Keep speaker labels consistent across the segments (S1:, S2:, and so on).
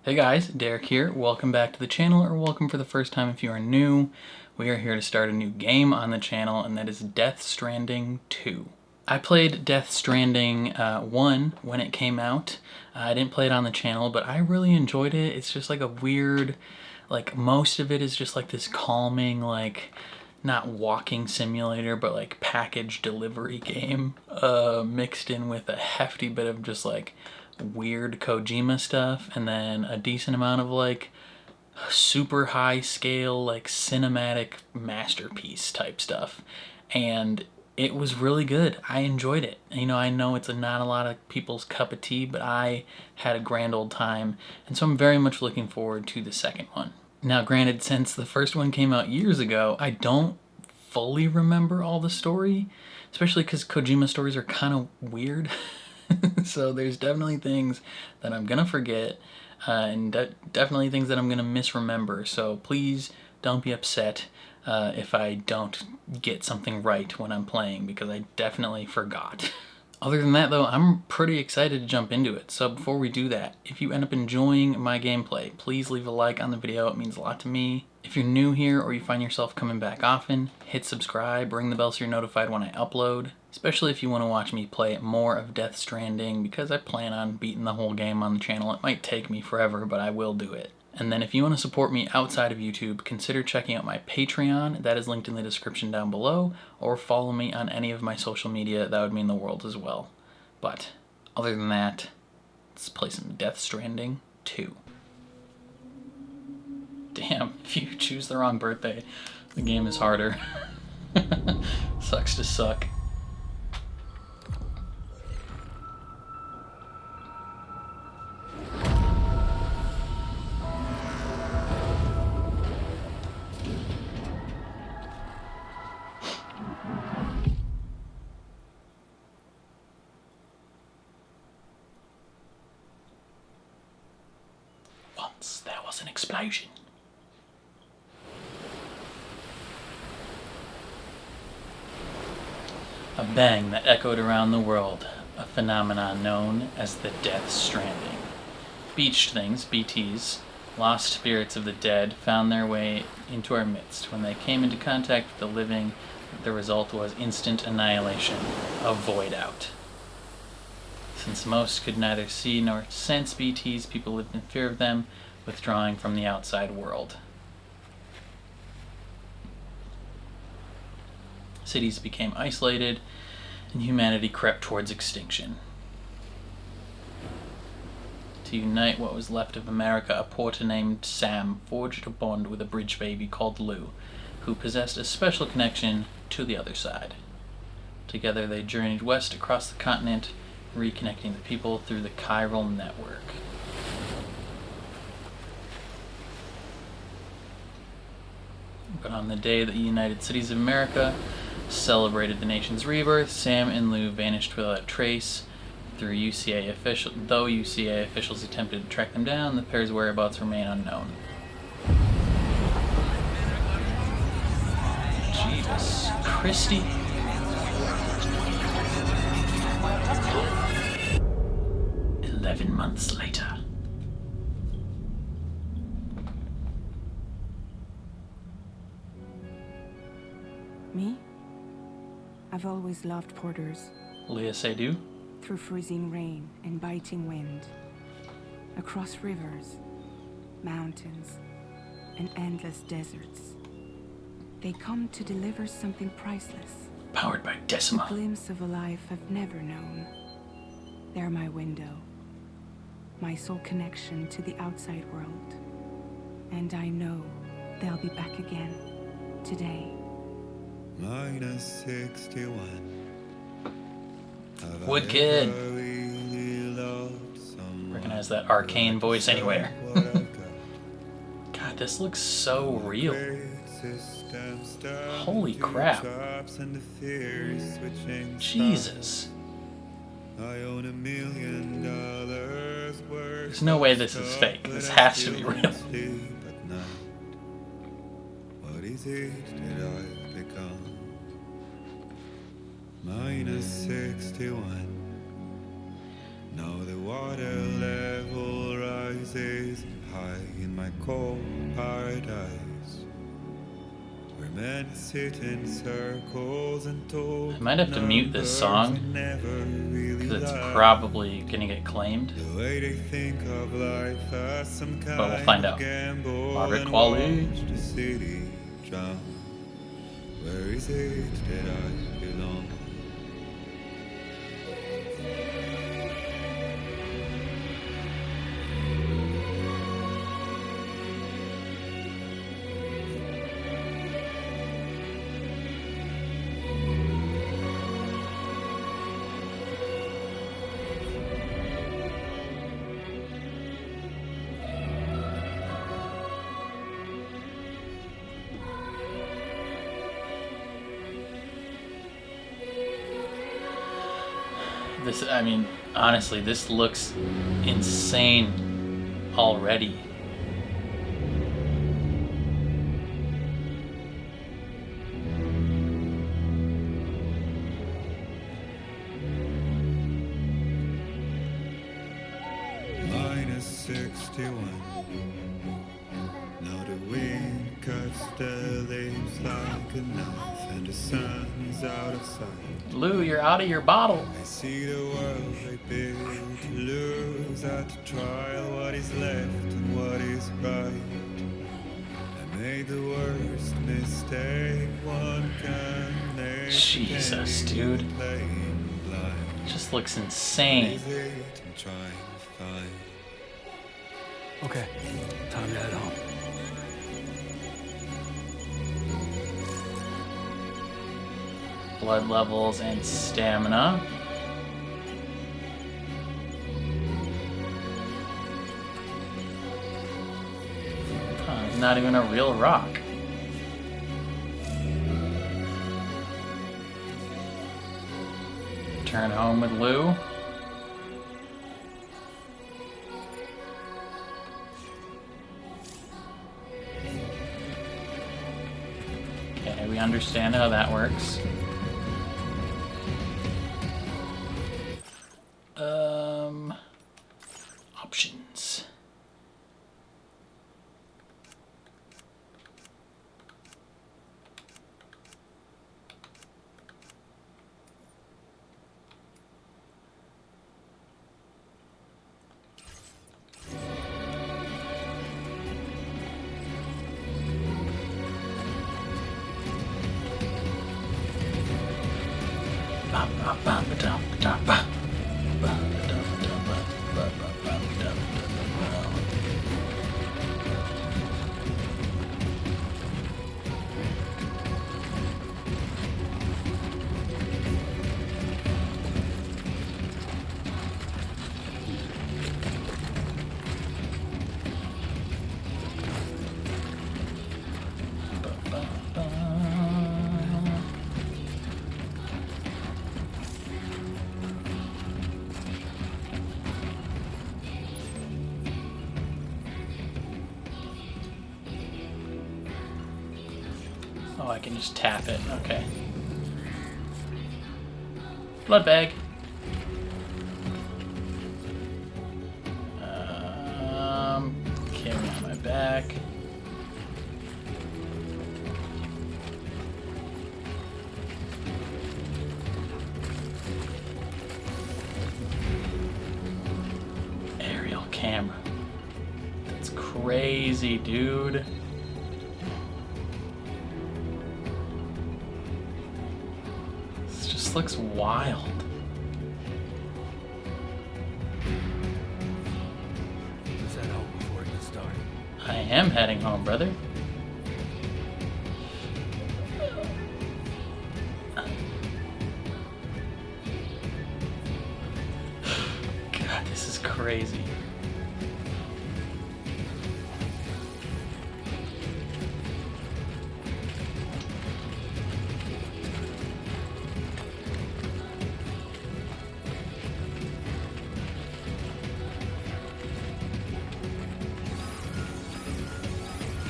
S1: Hey guys, Derek here. Welcome back to the channel, or welcome for the first time if you are new. We are here to start a new game on the channel, and that is Death Stranding 2. I played Death Stranding 1 when it came out. I didn't play it on the channel, but I really enjoyed it. It's just like a weird, most of it is just like this calming, not walking simulator, but like package delivery game, mixed in with a hefty bit of just weird Kojima stuff, and then a decent amount of super high scale cinematic masterpiece type stuff. And it was really good. I enjoyed it. I know it's not a lot of people's cup of tea, but I had a grand old time, and so I'm very much looking forward to the second one. Now granted, since the first one came out years ago, I don't fully remember all the story, especially because Kojima stories are kind of weird. So there's definitely things that I'm gonna forget, and definitely things that I'm gonna misremember. So please don't be upset if I don't get something right when I'm playing, because I definitely forgot. Other than that though, I'm pretty excited to jump into it. So before we do that, if you end up enjoying my gameplay, please leave a like on the video. It means a lot to me. If you're new here or you find yourself coming back often, hit subscribe, ring the bell so you're notified when I upload. Especially if you want to watch me play more of Death Stranding, because I plan on beating the whole game on the channel. It might take me forever, but I will do it. And then if you want to support me outside of YouTube, consider checking out my Patreon. That is linked in the description down below, or follow me on any of my social media. That would mean the world as well. But other than that, let's play some Death Stranding 2. Damn, if you choose the wrong birthday, the game is harder. Sucks to suck. Once there was an explosion. A bang that echoed around the world, a phenomenon known as the Death Stranding. Beached things, BTs, lost spirits of the dead, found their way into our midst. When they came into contact with the living, the result was instant annihilation, a void out. Since most could neither see nor sense BTs, people lived in fear of them, withdrawing from the outside world. Cities became isolated, and humanity crept towards extinction. To unite what was left of America, a porter named Sam forged a bond with a bridge baby called Lou, who possessed a special connection to the other side. Together they journeyed west across the continent, reconnecting the people through the chiral network. But on the day that the United Cities of America celebrated the nation's rebirth, Sam and Lou vanished without a trace. Though UCA officials attempted to track them down, the pair's whereabouts remain unknown. Jesus Christy. Months later.
S2: Me? I've always loved porters.
S1: Leah Seydoux.
S2: Through freezing rain and biting wind. Across rivers, mountains, and endless deserts. They come to deliver something priceless.
S1: Powered by Decima.
S2: A glimpse of a life I've never known. They're my window. My sole connection to the outside world. And I know they'll be back again today.
S3: Minus 61.
S1: Wood Kid. Recognize that arcane voice anywhere. God, this looks so real. Holy crap. Jesus. There's no way this is fake. This has to be real.
S3: What is it that I've become? Minus 61. Now the water level rises. high in my cold paradise, where men sit in circles and talk.
S1: I might have to mute this song because it's probably gonna get claimed.
S3: The way they think of life as some kind
S1: But we'll find out.
S3: of gamble
S1: Margaret
S3: and
S1: Qualley.
S3: watch the city drown. Where is it that I belong?
S1: This, I mean, honestly, this looks insane already.
S3: Minus 61. Now the wind cuts the leaves like a knife, and the sun is out of sight.
S1: Lou, you're out of your bottle.
S3: I see the world I built to lose at the trial, what is left and what is right. I made the worst mistake one can make.
S1: Jesus, dude.
S3: Playing blind.
S1: Just looks insane.
S3: Is it I'm trying to find?
S4: Okay, time to head home.
S1: Blood levels and stamina. Huh, it's not even a real rock. Return home with Lou. Okay, we understand how that works. Options. Oh, I can just tap it. Okay. Blood bag. Carry on my back. Aerial camera. That's crazy, dude. Looks wild.
S4: Let's head home before it gets dark.
S1: I am heading home, brother. God, this is crazy.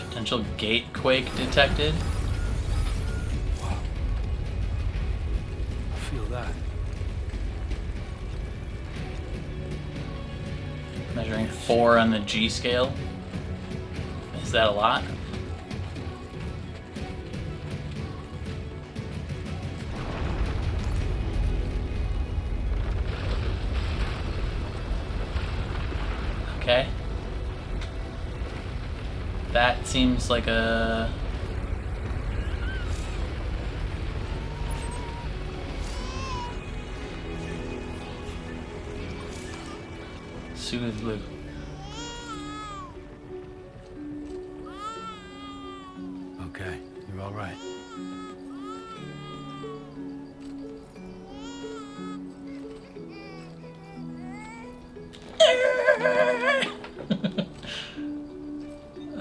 S1: Potential gate quake detected.
S4: Wow. I feel that.
S1: Measuring 4 on the G scale. Is that a lot? Okay. That seems like a... Soothe Blue.
S4: Okay, you're all right.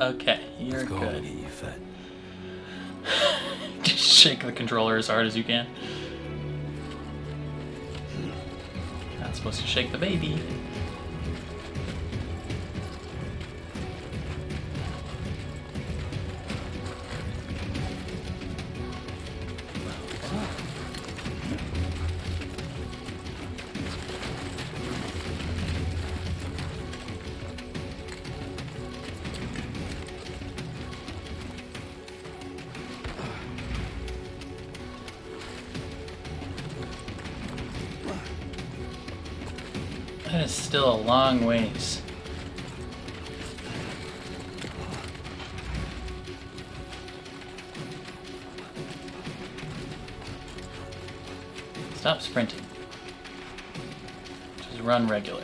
S1: Okay, you're
S4: Let's go home and
S1: good.
S4: get you fed.
S1: Just shake the controller as hard as you can. Not supposed to shake the baby. That is still a long ways. Stop sprinting. Just run regular.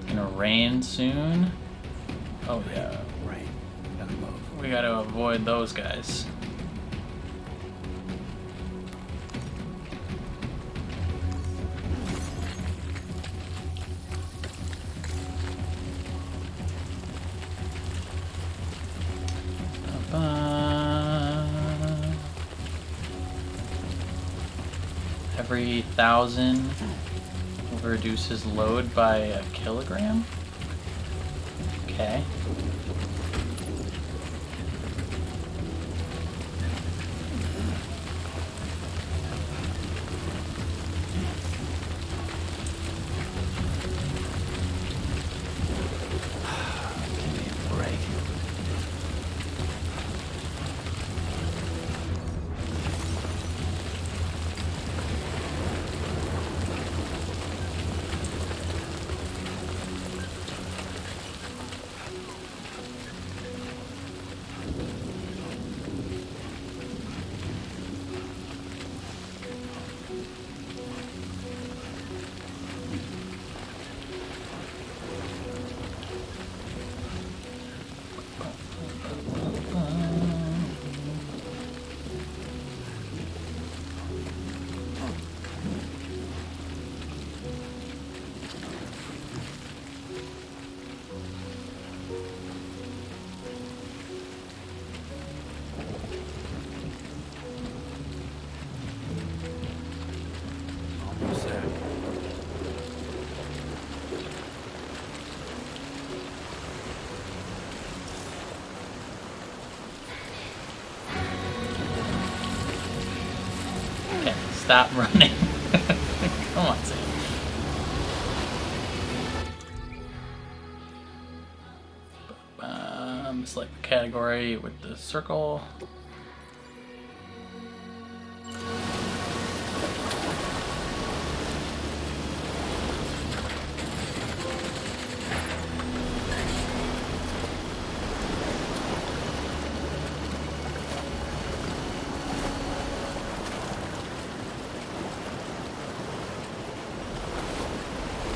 S1: Gonna rain soon. Oh yeah,
S4: Rain. Gotta move.
S1: we gotta avoid those guys. Every 1,000 will reduce his load by a kilogram. Okay.
S4: Give me a break. Almost there.
S1: Okay, stop running. Come on, Sam. Select the category with the circle.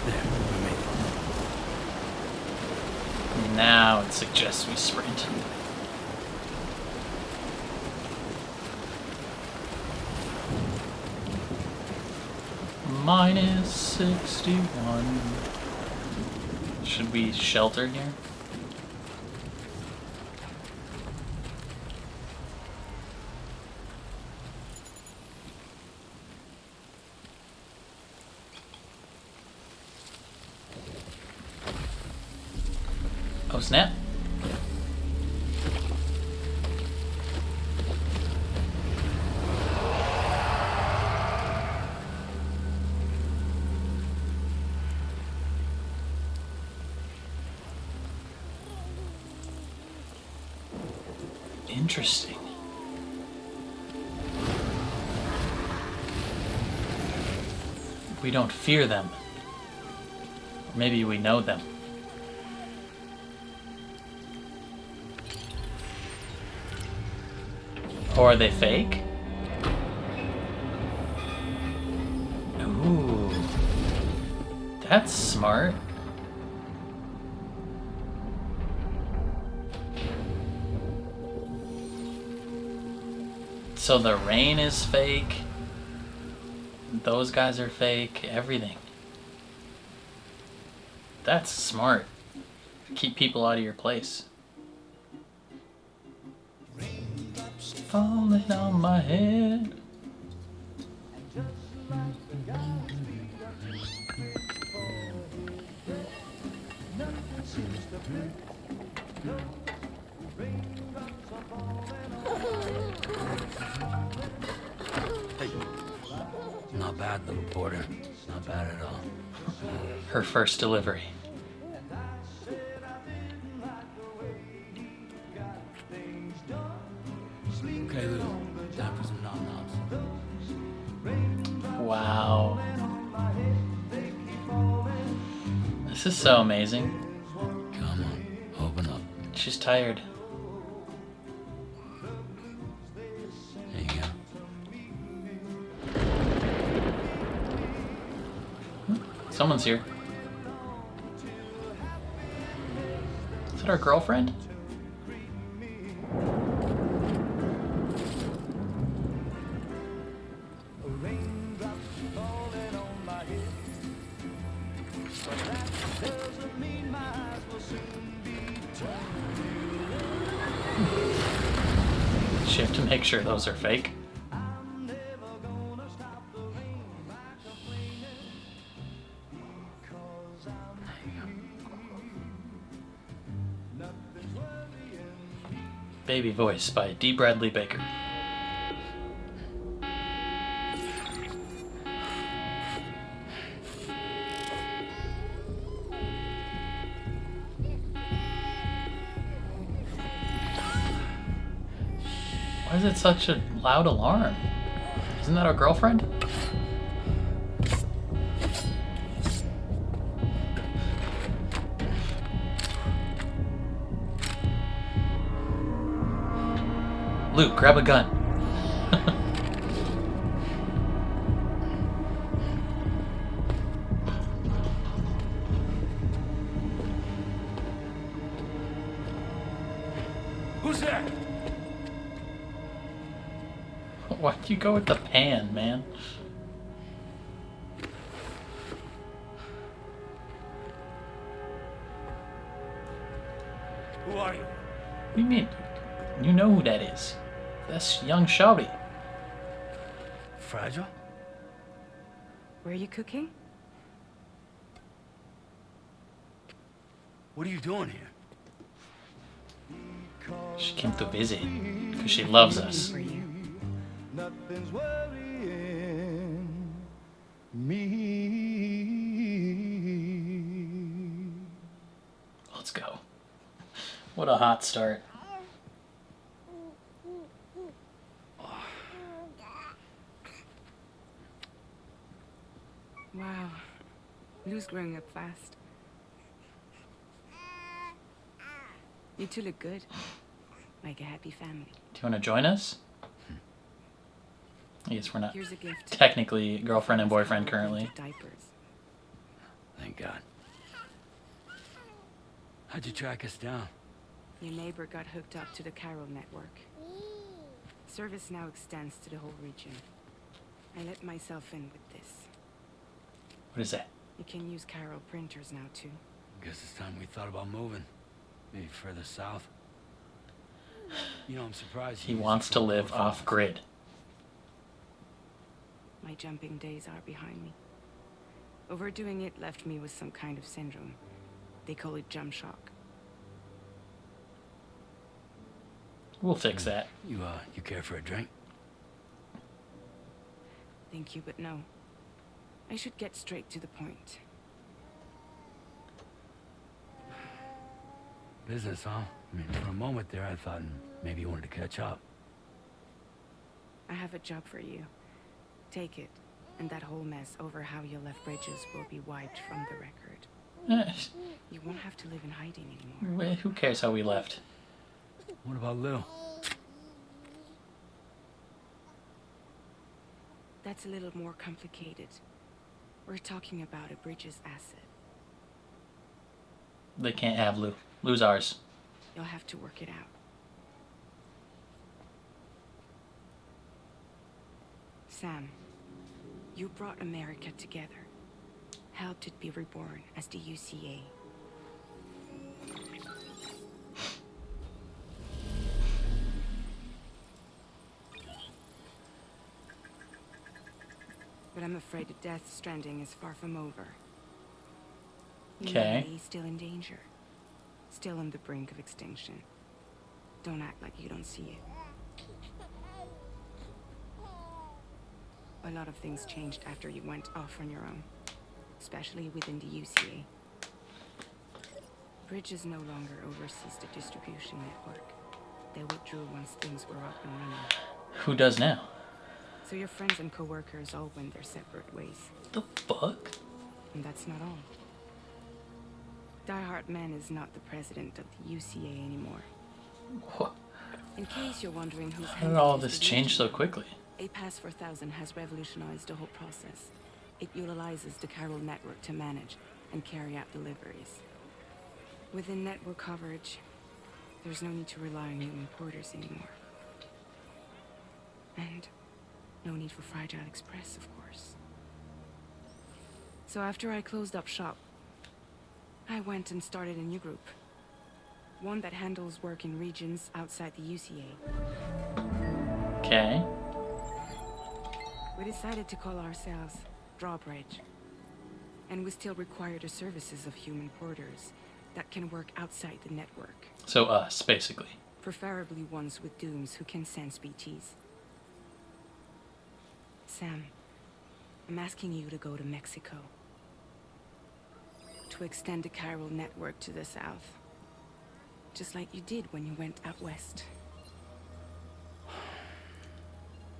S4: There, we made it.
S1: Now it suggests we sprint. Minus 61. Should we shelter here? Oh, snap. Interesting. We don't fear them. Or maybe we know them. Or are they fake? Ooh. That's smart. So the rain is fake. Those guys are fake. Everything. That's smart. Keep people out of your place. Falling on my head.
S4: Not bad, little porter. Not bad at all.
S1: Her first delivery.
S4: Okay, Lou. Time for some nom-noms.
S1: Wow. This is so amazing.
S4: Come on, open up.
S1: She's tired.
S4: There you go.
S1: Someone's here. Is that our girlfriend? You have to make sure those are fake. Baby Voice by D. Bradley Baker. Why is it such a loud alarm? Isn't that our girlfriend? Luke, grab a gun.
S4: Who's there?
S1: Why'd you go with the pan, man?
S4: Who are you?
S1: What do you mean? You know who that is. That's young Shouty.
S4: Fragile?
S2: Were you cooking?
S4: What are you doing here?
S1: She came to visit because she loves us.
S2: For you.
S3: Nothing's worrying me.
S1: Let's go. What a hot start.
S2: Wow. Lou's growing up fast. You two look good. Like a happy family.
S1: Do you want to join us? I guess we're not
S2: Here's a gift.
S1: technically girlfriend and boyfriend currently.
S2: Diapers.
S4: Thank God. How'd you track us down?
S2: Your neighbor got hooked up to the Carol network. Service now extends to the whole region. I let myself in with this.
S1: What is that?
S2: You can use Carol printers now too.
S4: Guess it's time we thought about moving. Maybe further south. You know, I'm surprised
S1: He
S4: you
S1: wants to live off grid.
S2: My jumping days are behind me. Overdoing it left me with some kind of syndrome. They call it jump shock.
S1: We'll fix that.
S4: You care for a drink?
S2: Thank you, but no. I should get straight to the point.
S4: Business, huh? I mean, for a moment there, I thought maybe you wanted to catch up.
S2: I have a job for you. Take it, and that whole mess over how you left Bridges will be wiped from the record. You won't have to live in hiding anymore.
S1: Who cares how we left?
S4: What about Lou?
S2: That's a little more complicated. We're talking about a Bridges asset.
S1: They can't have Lou. Lou's ours.
S2: You'll have to work it out. Sam, you brought America together. Helped it be reborn as the UCA. But I'm afraid that Death Stranding is far from over.
S1: Okay.
S2: He's still in danger. Still on the brink of extinction. Don't act like you don't see it. A lot of things changed after you went off on your own. Especially within the UCA. Bridges no longer oversees the distribution network. They withdrew once things were up and running.
S1: Who does now?
S2: So your friends and co-workers all went their separate ways.
S1: The fuck?
S2: And that's not all. Die Hard Man is not the president of the UCA anymore.
S1: What?
S2: In case you're wondering who's
S1: How did all this change so quickly?
S2: A Pass 4000 has revolutionized the whole process. It utilizes the chiral network to manage and carry out deliveries. Within network coverage, there's no need to rely on human porters anymore. And no need for Fragile Express, of course. So after I closed up shop, I went and started a new group. One that handles work in regions outside the UCA.
S1: Okay.
S2: We decided to call ourselves Drawbridge. And we still require the services of human porters that can work outside the network.
S1: So us, basically.
S2: Preferably ones with dooms who can sense BTs. Sam, I'm asking you to go to Mexico. To extend the chiral network to the south. Just like you did when you went out west.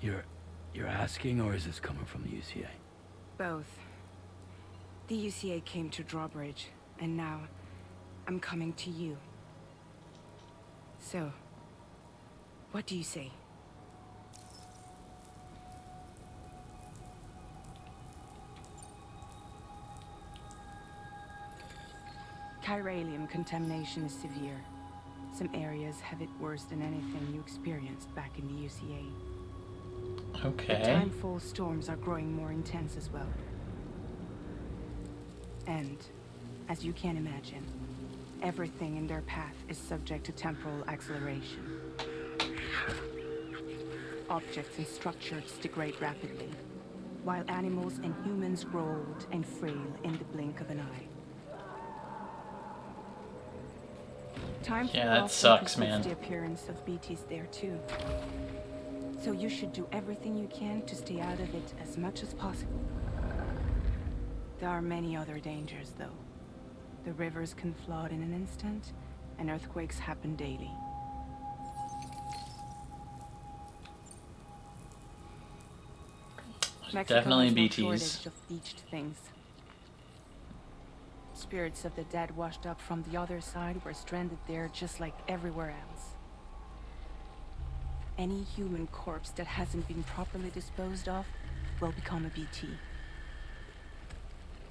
S4: You're asking, or is this coming from the UCA?
S2: Both. The UCA came to Drawbridge, and now I'm coming to you. So, what do you say? Chiralium contamination is severe. Some areas have it worse than anything you experienced back in the UCA.
S1: Okay.
S2: The timefall storms are growing more intense as well. And, as you can imagine, everything in their path is subject to temporal acceleration. Objects and structures degrade rapidly, while animals and humans grow old and frail in the blink of an eye.
S1: Yeah, that sucks, man.
S2: The appearance of BTs there too. So you should do everything you can to stay out of it as much as possible. There are many other dangers, though. The rivers can flood in an instant, and earthquakes happen daily. Mexico
S1: Definitely
S2: has no
S1: BTs.
S2: shortage of beached things. Spirits of the dead washed up from the other side were stranded there just like everywhere else. Any human corpse that hasn't been properly disposed of will become a BT.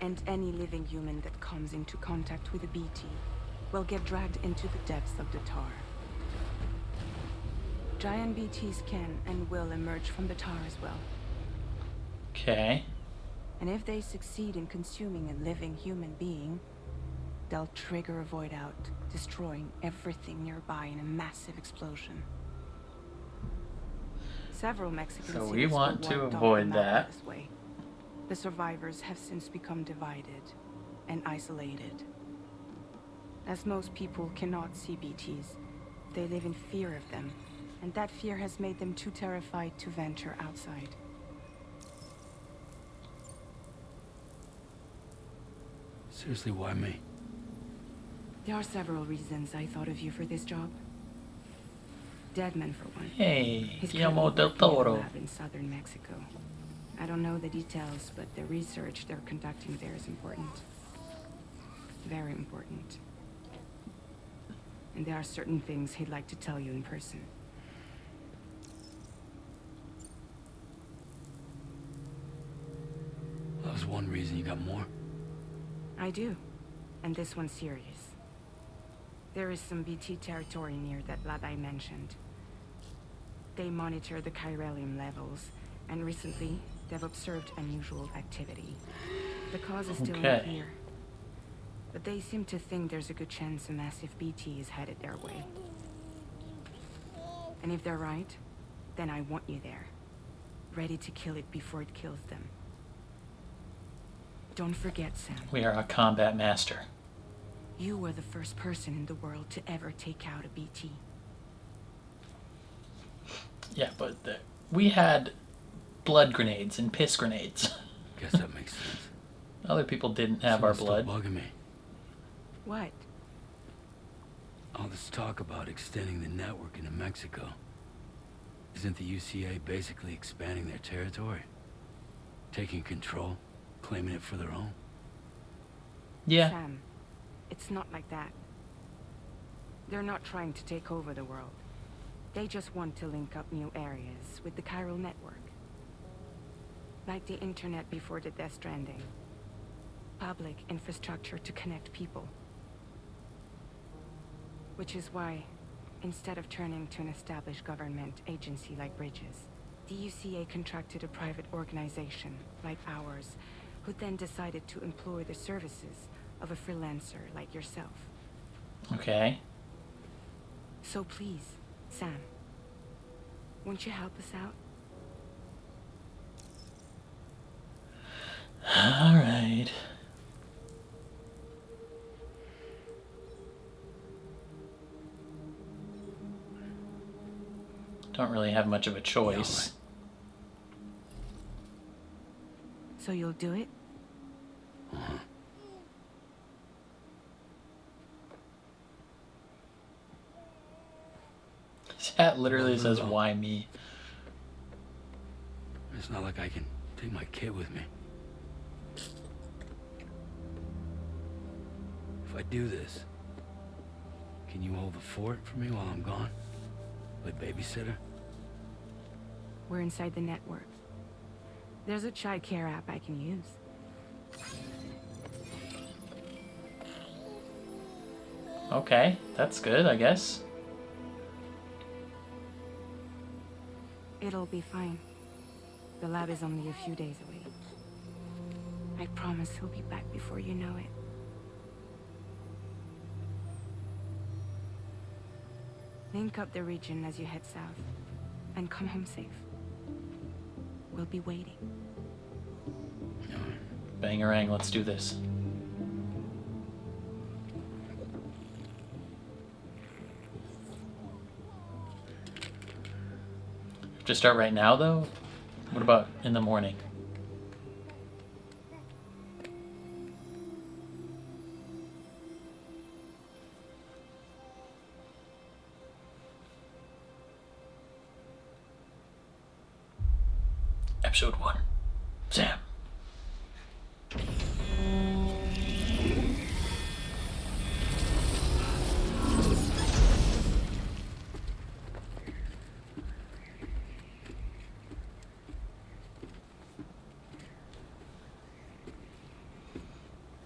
S2: And any living human that comes into contact with a BT will get dragged into the depths of the tar. Giant BTs can and will emerge from the tar as well.
S1: Okay.
S2: And if they succeed in consuming a living human being, they'll trigger a void out, destroying everything nearby in a massive explosion. Several Mexican
S1: So we
S2: cities
S1: want
S2: were
S1: to
S2: wiped off
S1: avoid
S2: the map
S1: that.
S2: this way. The survivors have since become divided and isolated. As most people cannot see BTs, they live in fear of them And that fear has made them too terrified to venture outside.
S4: Seriously, why me?
S2: There are several reasons I thought of you for this job. Deadman, for one.
S1: Hey,
S2: He's
S1: Guillermo
S2: currently
S1: del
S2: working at a
S1: Toro.
S2: lab in southern Mexico. I don't know the details, but the research they're conducting there is important. Very important. And there are certain things he'd like to tell you in person.
S4: That was one reason. You got more?
S2: I do. And this one's serious. There is some BT territory near that lab I mentioned. They monitor the chiralium levels, and recently, they've observed unusual activity. The cause is still unclear. But they seem to think there's a good chance a massive BT is headed their way. And if they're right, then I want you there. Ready to kill it before it kills them. Don't forget, Sam.
S1: We are a combat master.
S2: You were the first person in the world to ever take out a BT.
S1: Yeah, but we had blood grenades and piss grenades.
S4: Guess that makes sense.
S1: Other people didn't have our
S4: Someone's still
S1: blood.
S4: bugging me.
S2: What?
S4: All this talk about extending the network into Mexico. Isn't the UCA basically expanding their territory? Taking control? Claiming it for their own?
S1: Yeah.
S2: Sam, it's not like that. They're not trying to take over the world. They just want to link up new areas with the chiral network. Like the internet before the Death Stranding. Public infrastructure to connect people. Which is why, instead of turning to an established government agency like Bridges, the UCA contracted a private organization like ours, who then decided to employ the services of a freelancer like yourself.
S1: Okay.
S2: So please, Sam, won't you help us out?
S1: All right. Don't really have much of a choice.
S2: So you'll do it?
S1: That literally says, "Why me?"
S4: It's not like I can take my kid with me. If I do this, can you hold the fort for me while I'm gone? Play babysitter?
S2: We're inside the network. There's a child care app I can use.
S1: Okay, that's good, I guess.
S2: It'll be fine. The lab is only a few days away. I promise he'll be back before you know it. Link up the region as you head south, and come home safe. We'll be waiting.
S1: Bangarang, let's do this. Just start right now, though? What about in the morning? Episode 1. Sam.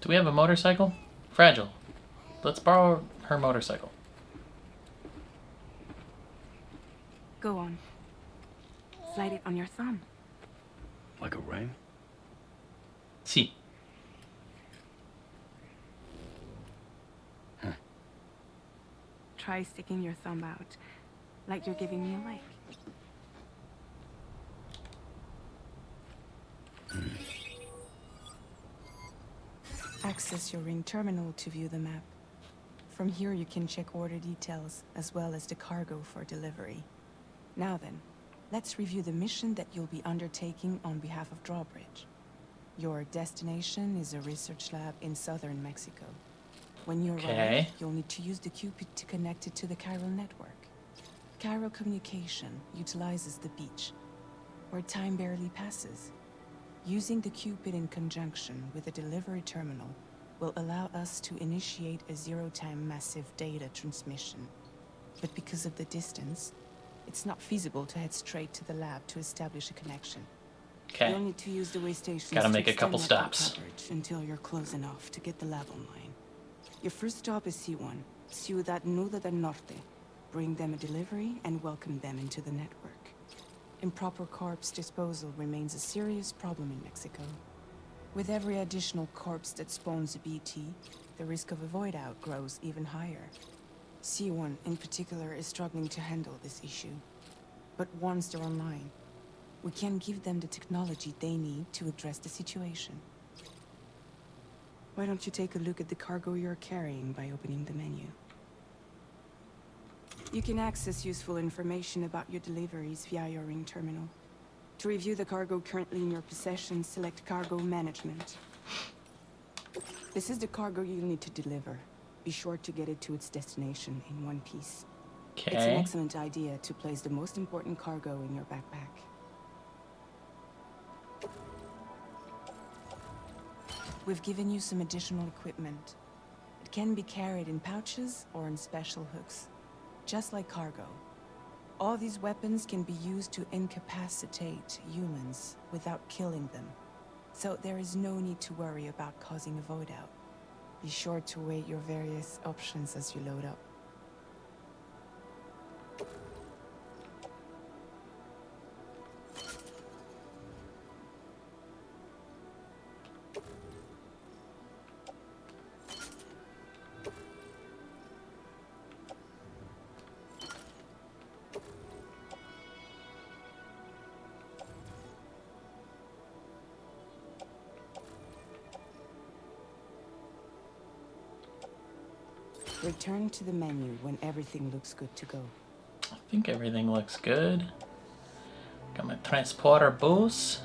S1: Do we have a motorcycle? Fragile. Let's borrow her motorcycle.
S2: Go on. Slide it on your thumb.
S4: Like a ring?
S1: See.
S2: Try sticking your thumb out, like you're giving me a like. Access your ring terminal to view the map. From here you can check order details, as well as the cargo for delivery. Now then, let's review the mission that you'll be undertaking on behalf of Drawbridge. Your destination is a research lab in southern Mexico. When you arrive, you'll need to use the Cupid to connect it to the chiral network. Chiral communication utilizes the beach, where time barely passes. Using the Cupid in conjunction with a delivery terminal will allow us to initiate a zero-time massive data transmission. But because of the distance, it's not feasible to head straight to the lab to establish a connection.
S1: Okay.
S2: You'll need to use the way stations
S1: Gotta make
S2: to
S1: a couple
S2: extend network
S1: stops.
S2: coverage until you're close enough to get the lab online. Your first stop is C1, Ciudad Nuda del Norte. Bring them a delivery and welcome them into the network. Improper corpse disposal remains a serious problem in Mexico. With every additional corpse that spawns a BT, the risk of a void out grows even higher. C1 in particular is struggling to handle this issue. But once they're online, we can give them the technology they need to address the situation. Why don't you take a look at the cargo you're carrying by opening the menu? You can access useful information about your deliveries via your ring terminal. To review the cargo currently in your possession, select Cargo Management. This is the cargo you'll need to deliver. Be sure to get it to its destination in one piece.
S1: Okay.
S2: It's an excellent idea to place the most important cargo in your backpack. We've given you some additional equipment. It can be carried in pouches or in special hooks, just like cargo. All these weapons can be used to incapacitate humans without killing them. So there is no need to worry about causing a void out. Be sure to weigh your various options as you load up. Return to the menu when everything looks good to go.
S1: I think everything looks good. Got my transporter boost.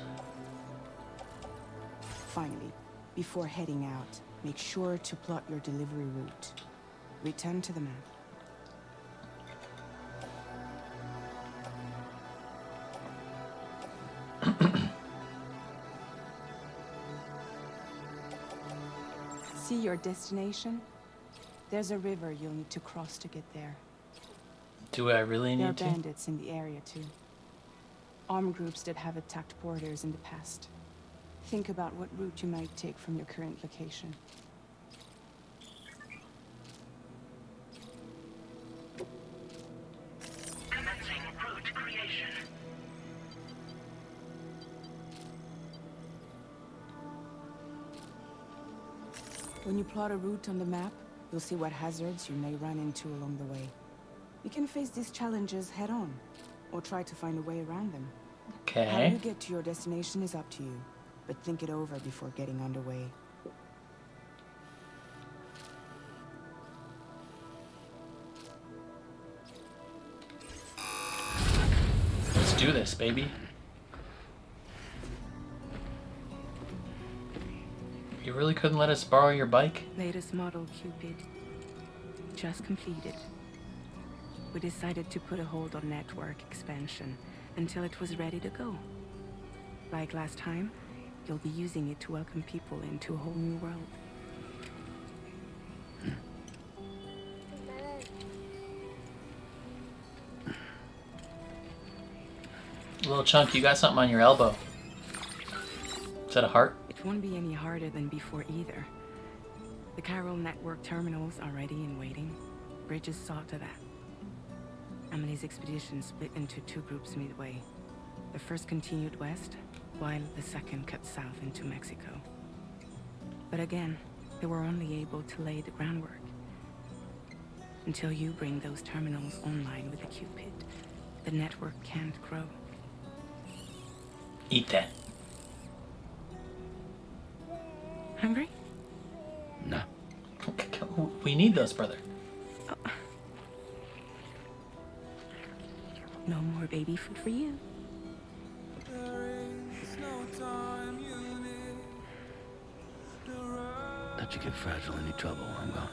S2: Finally, before heading out, make sure to plot your delivery route. Return to the map. See your destination? There's a river you'll need to cross to get there.
S1: Do I really
S2: There are
S1: need to?
S2: bandits in the area too. Armed groups that have attacked borders in the past. Think about what route you might take from your current location.
S5: Commencing route creation.
S2: When you plot a route on the map, you'll see what hazards you may run into along the way. You can face these challenges head-on, or try to find a way around them. How
S1: Okay.
S2: you get to your destination is up to you, but think it over before getting underway.
S1: Let's do this, baby. You really couldn't let us borrow your bike?
S2: Latest model Cupid. Just completed. We decided to put a hold on network expansion until it was ready to go. Like last time, you'll be using it to welcome people into a whole new world.
S1: Little Chunk, you got something on your elbow. Is that a heart?
S2: It won't be any harder than before either. The chiral network terminals are ready and waiting. Bridges saw to that. Emily's expedition split into two groups midway. The first continued west, while the second cut south into Mexico. But again, they were only able to lay the groundwork. Until you bring those terminals online with the Cupid, the network can't grow.
S1: Eat that.
S2: Hungry?
S4: No.
S1: We need those, brother.
S2: No more baby food for you.
S4: Let you get fragile, any trouble while I'm gone.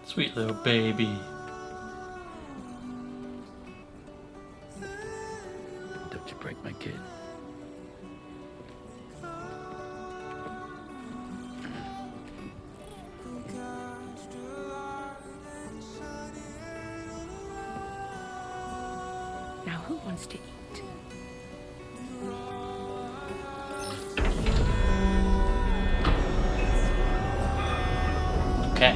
S1: Sweet little baby.
S4: Don't you break my kid.
S2: Now who wants to eat?
S1: Okay.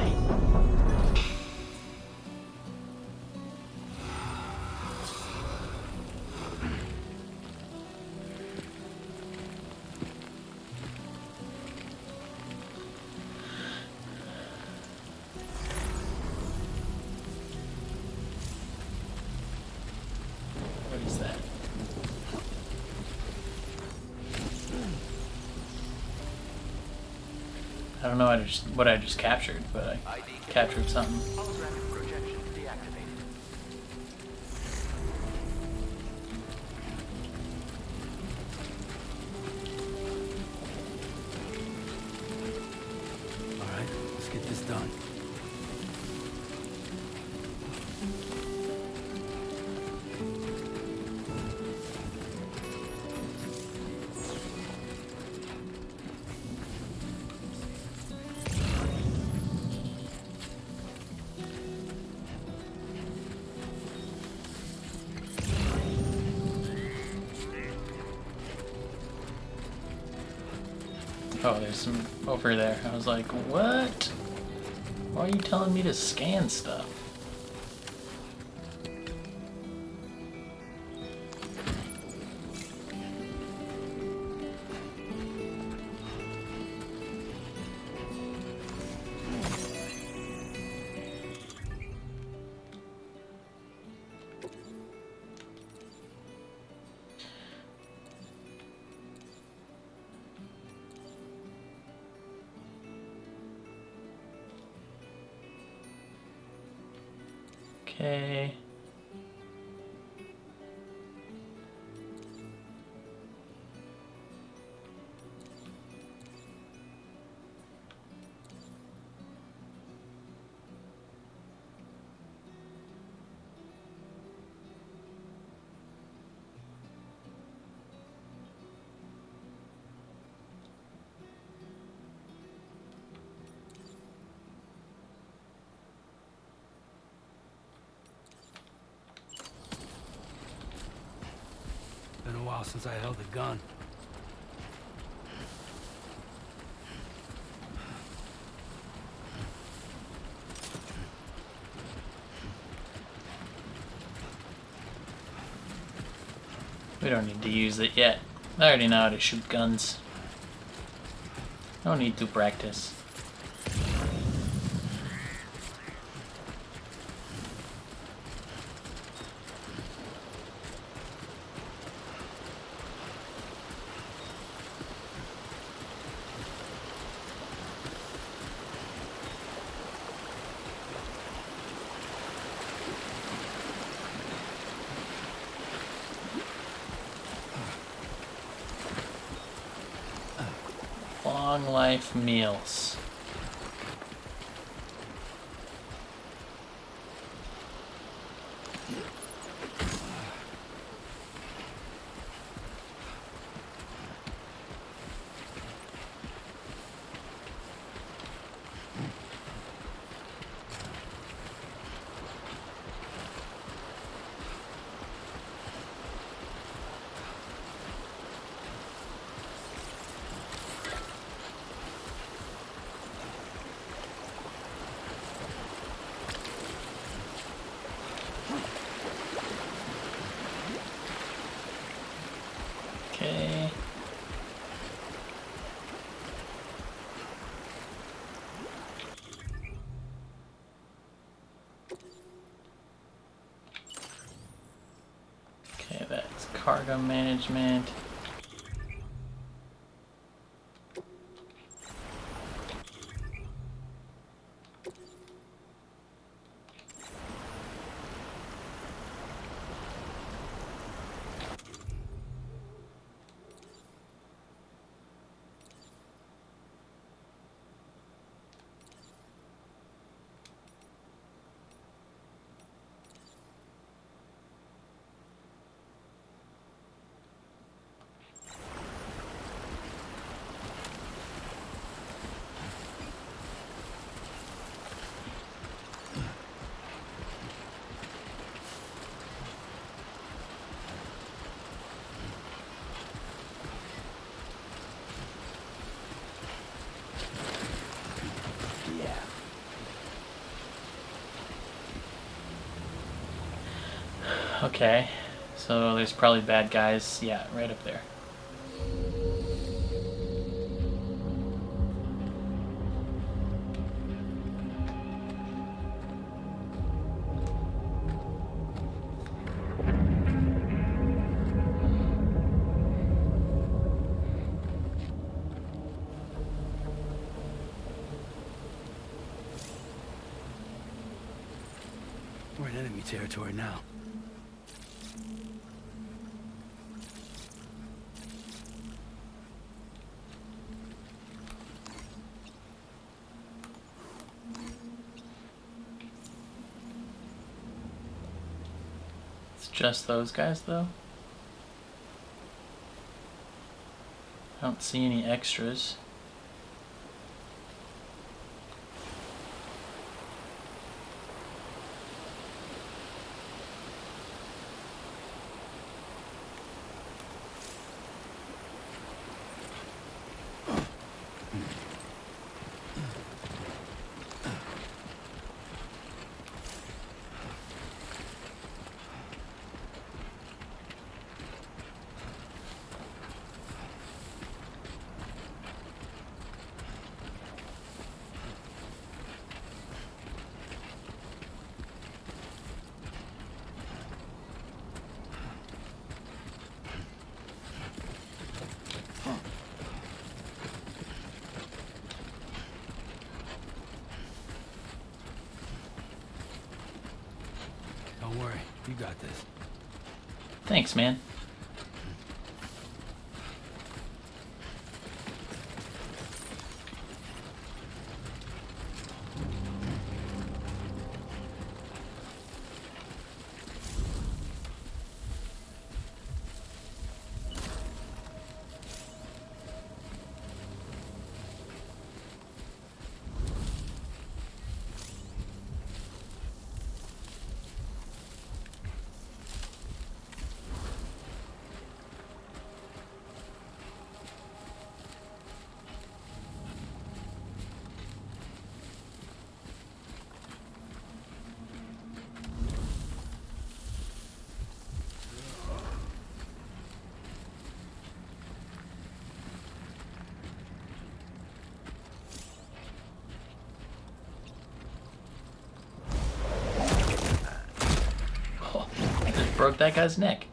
S1: What is that? I don't know what I just captured, but I captured something.
S5: Holographic projection deactivated.
S4: All right, let's get this done.
S1: Oh, there's some over there. I was like, what? Why are you telling me to scan stuff? Okay.
S4: Been a while since I held a gun.
S1: We don't need to use it yet. I already know how to shoot guns. No need to practice. Long life meals. Okay. Okay, that's cargo management. Okay, so there's probably bad guys. Yeah, right up there.
S4: We're in enemy territory now.
S1: It's just those guys, though. I don't see any extras.
S4: Don't worry, you got this.
S1: Thanks, man. Oh, I just broke that guy's neck.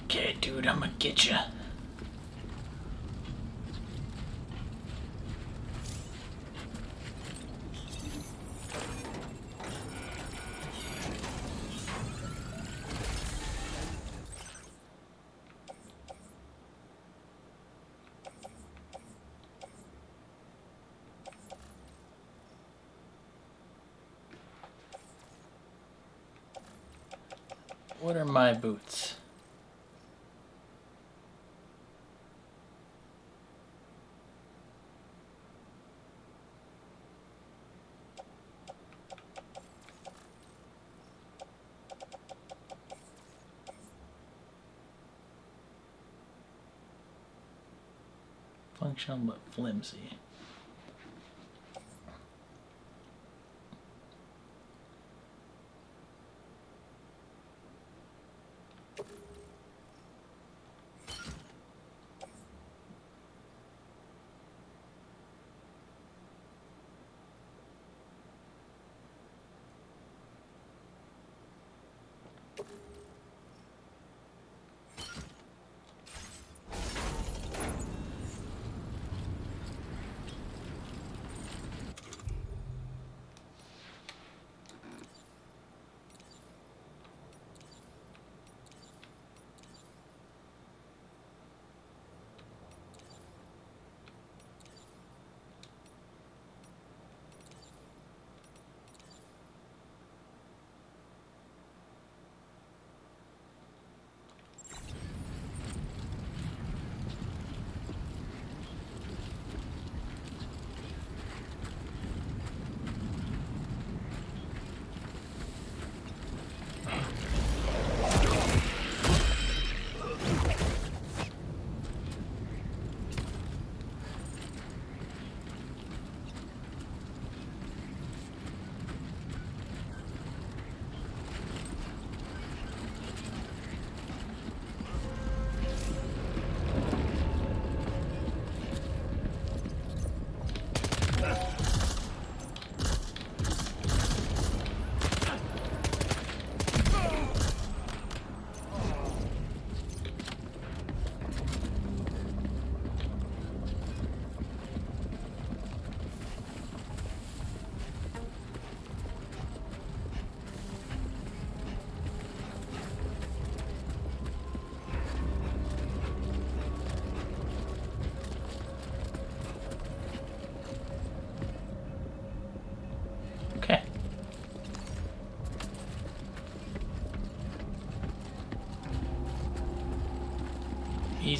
S1: Okay, dude, I'm gonna get you. What are my boots? Functional but flimsy.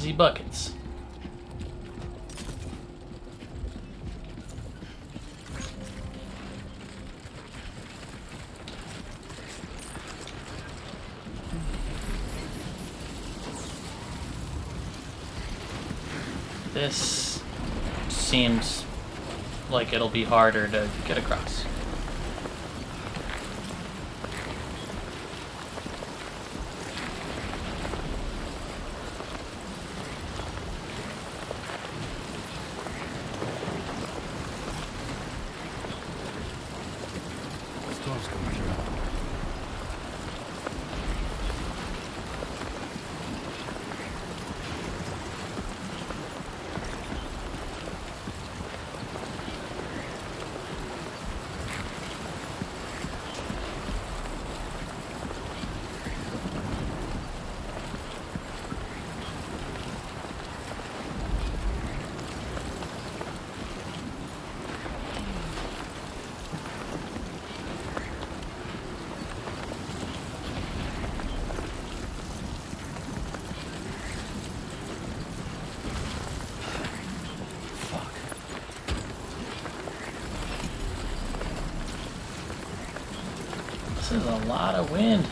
S1: fuzzy buckets. This seems like it'll be harder to get across.
S4: Storm's coming through.
S1: This is a lot of wind.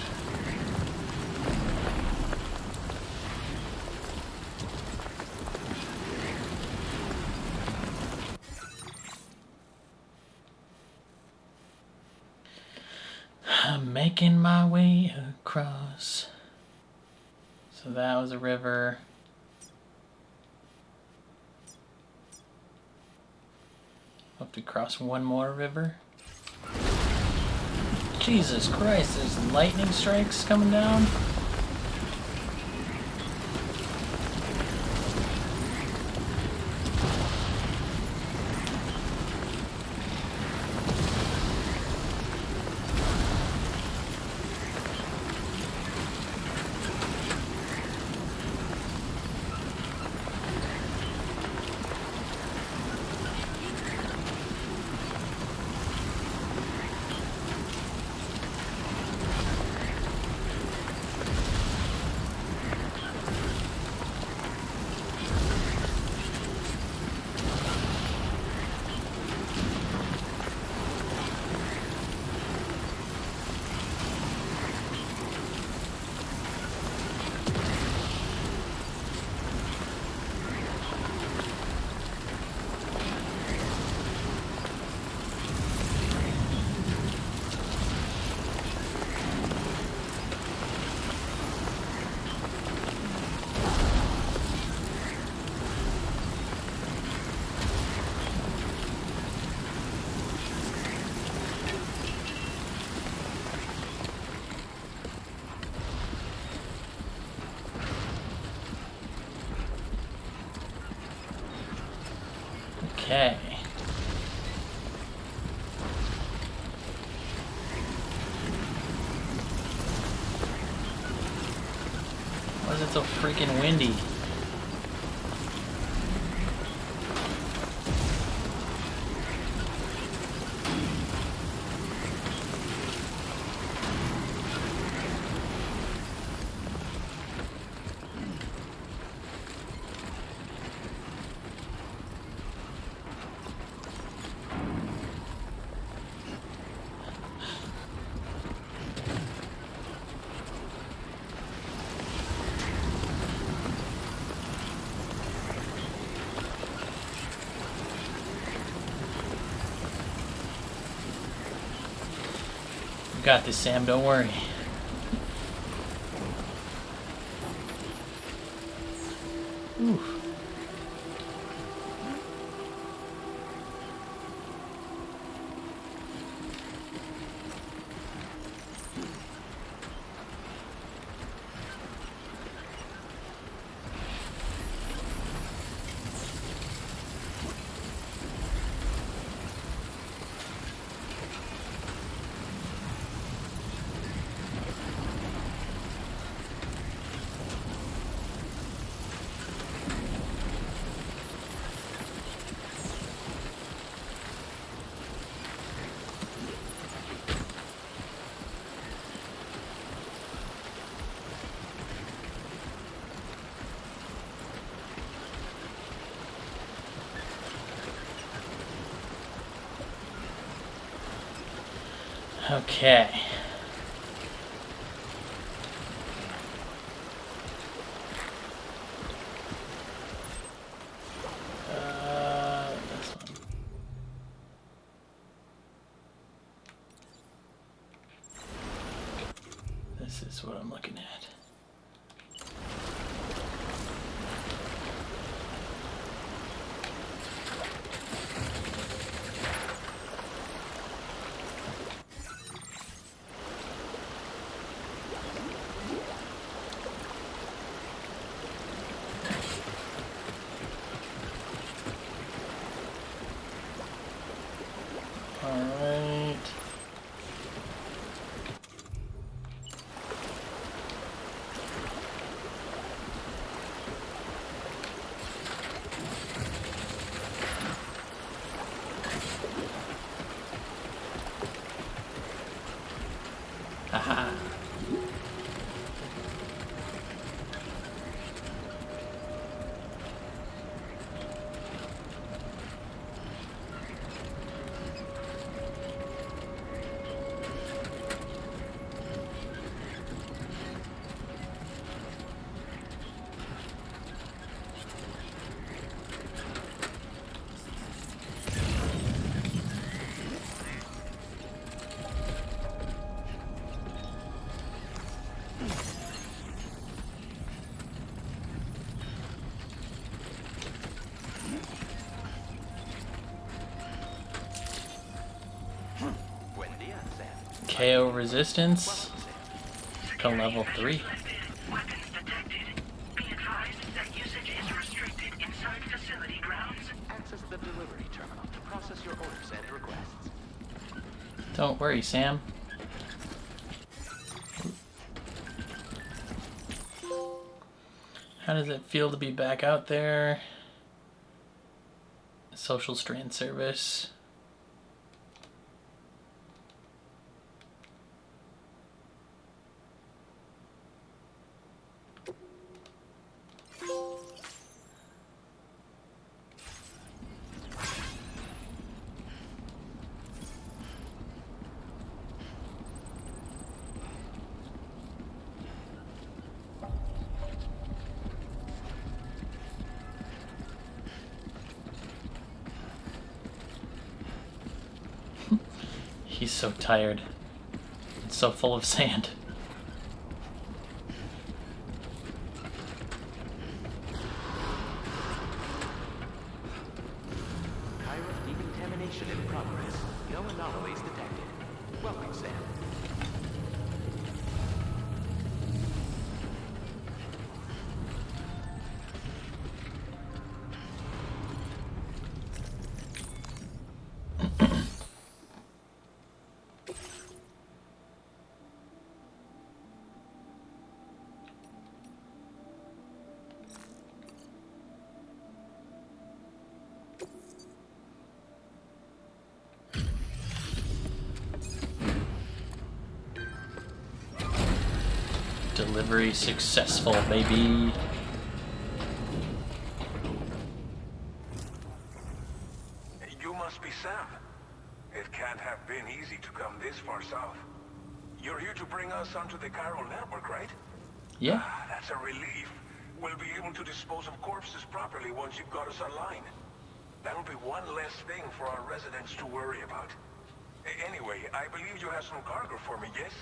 S1: I'm making my way across. So that was a river. I'll have to cross one more river. Jesus Christ, there's lightning strikes coming down. Okay. Why is it so freaking windy? You got this, Sam, don't worry. Oof. Okay. This one. This is what I'm looking at. Alright. Haha. KO resistance to level 3.
S6: Weapons detected. Be advised that usage is restricted inside facility grounds.
S5: Access the delivery terminal to process your orders and requests.
S1: Don't worry, Sam. How does it feel to be back out there? Social strand service. He's so tired. It's so full of sand.
S5: Chiron decontamination in progress. No anomalies detected. Welcome, Sam.
S1: Delivery successful, baby.
S7: You must be Sam. It can't have been easy to come this far south. You're here to bring us onto the chiral network, right?
S1: Yeah.
S7: That's a relief. We'll be able to dispose of corpses properly once you've got us online. That'll be one less thing for our residents to worry about. Anyway, I believe you have some cargo for me, yes?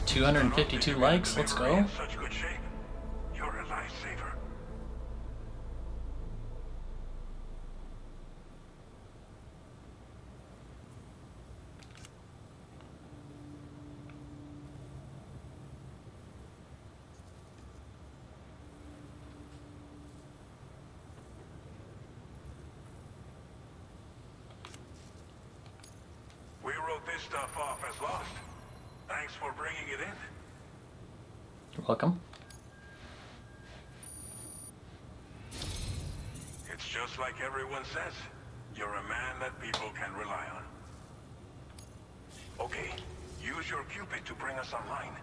S1: $252 likes, let's go.
S7: In such good shape. You're a lifesaver. We wrote this stuff off as lost. Thanks for bringing it in.
S1: You're welcome.
S7: It's just like everyone says. You're a man that people can rely on. Okay, use your Cupid to bring us online.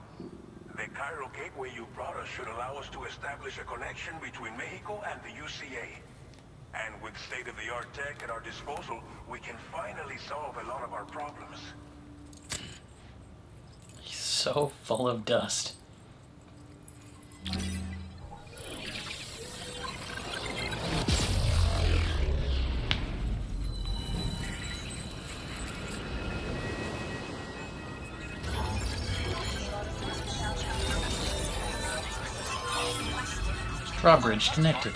S7: The Cairo gateway you brought us should allow us to establish a connection between Mexico and the UCA. And with state-of-the-art tech at our disposal, we can finally solve a lot of our problems.
S1: He's so full of dust. Drawbridge connected.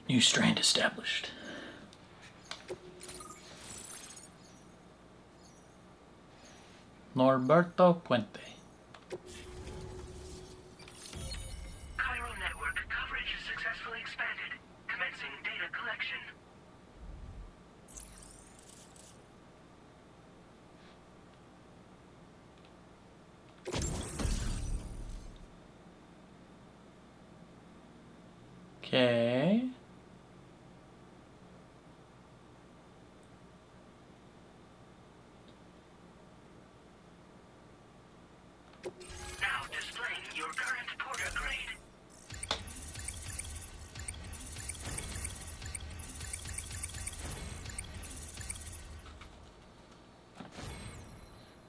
S1: New strand established. Norberto Puente.
S6: Chiral network coverage successfully expanded. Commencing data collection.
S1: Okay.
S6: Now displaying your current porter grade.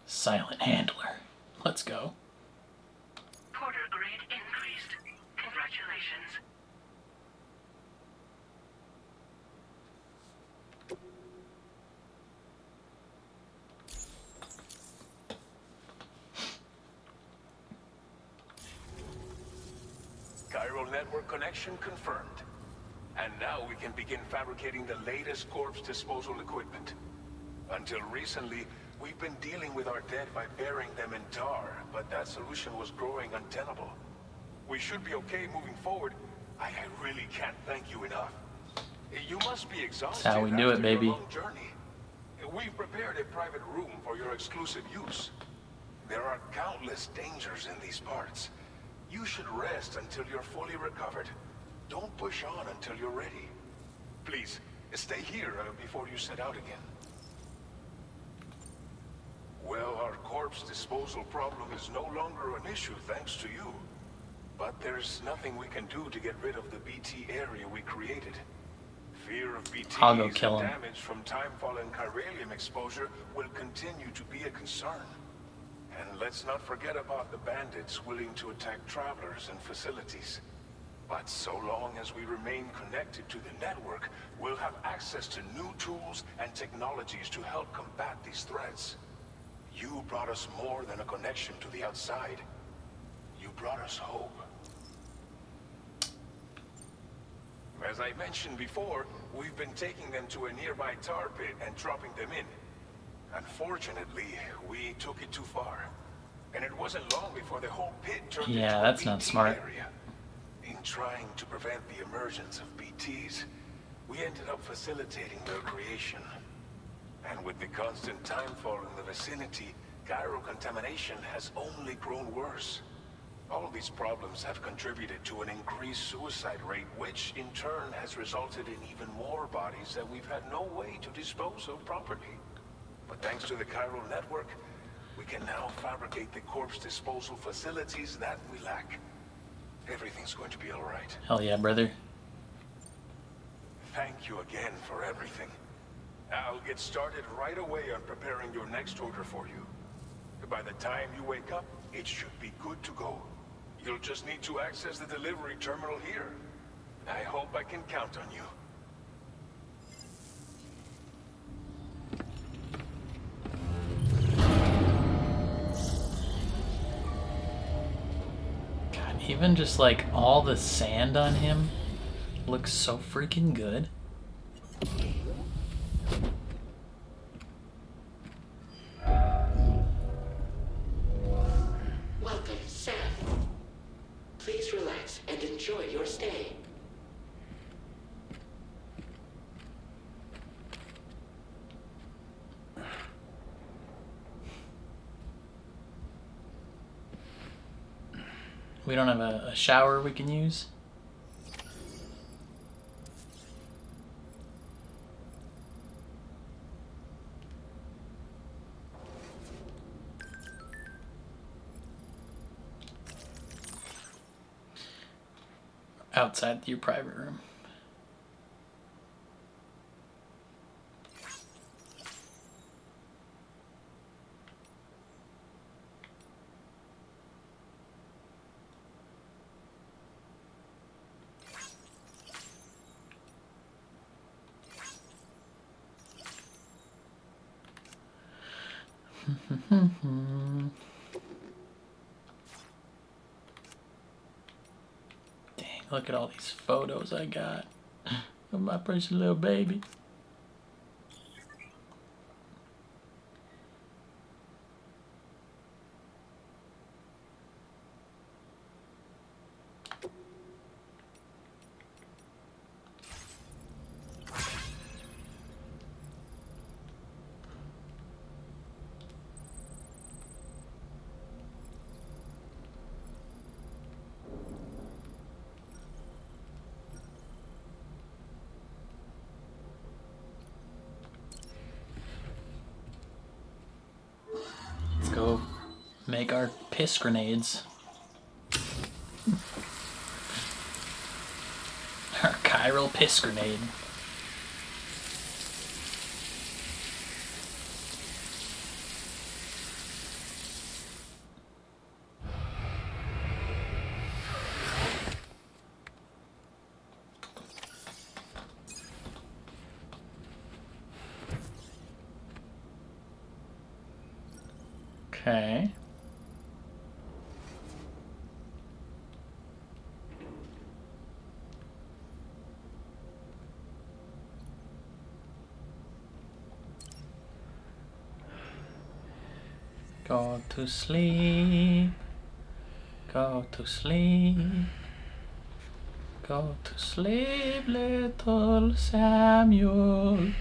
S1: Silent handler. Let's go.
S6: Porter grade increased. Congratulations.
S7: Chiral network connection confirmed. And now we can begin fabricating the latest corpse disposal equipment. Until recently, we've been dealing with our dead by burying them in tar, but that solution was growing untenable. We should be okay moving forward. I really can't thank you enough. You must be exhausted.
S1: That's how we do it,
S7: after
S1: baby.
S7: your long journey. We've prepared a private room for your exclusive use. There are countless dangers in these parts. You should rest until you're fully recovered. Don't push on until you're ready. Please, stay here before you set out again. Well, our corpse disposal problem is no longer an issue thanks to you. But there's nothing we can do to get rid of the BT area we created. Fear of BTs
S1: I'll go
S7: and
S1: kill him.
S7: damage from timefall and chiralium exposure will continue to be a concern. And let's not forget about the bandits willing to attack travelers and facilities. But so long as we remain connected to the network, we'll have access to new tools and technologies to help combat these threats. You brought us more than a connection to the outside. You brought us hope. As I mentioned before, we've been taking them to a nearby tar pit and dropping them in. Unfortunately, we took it too far. And it wasn't long before the whole pit turned into a
S1: that's not
S7: BT
S1: smart.
S7: area. In trying to prevent the emergence of BTs, we ended up facilitating their creation. And with the constant timefall in the vicinity, chiral contamination has only grown worse. All these problems have contributed to an increased suicide rate, which in turn has resulted in even more bodies that we've had no way to dispose of properly. But thanks to the chiral network, we can now fabricate the corpse disposal facilities that we lack. Everything's going to be all right.
S1: Hell yeah, brother.
S7: Thank you again for everything. I'll get started right away on preparing your next order for you. By the time you wake up, it should be good to go. You'll just need to access the delivery terminal here. I hope I can count on you.
S1: God, even just like all the sand on him looks so freaking good.
S8: Welcome, Sam. Please relax and enjoy your stay.
S1: We don't have a shower we can use. Outside your private room. Dang, look at all these photos I got of my precious little baby. Let's go make our piss grenades. Our chiral piss grenade. Okay. Go to sleep. Go to sleep. Go to sleep, little Samuel.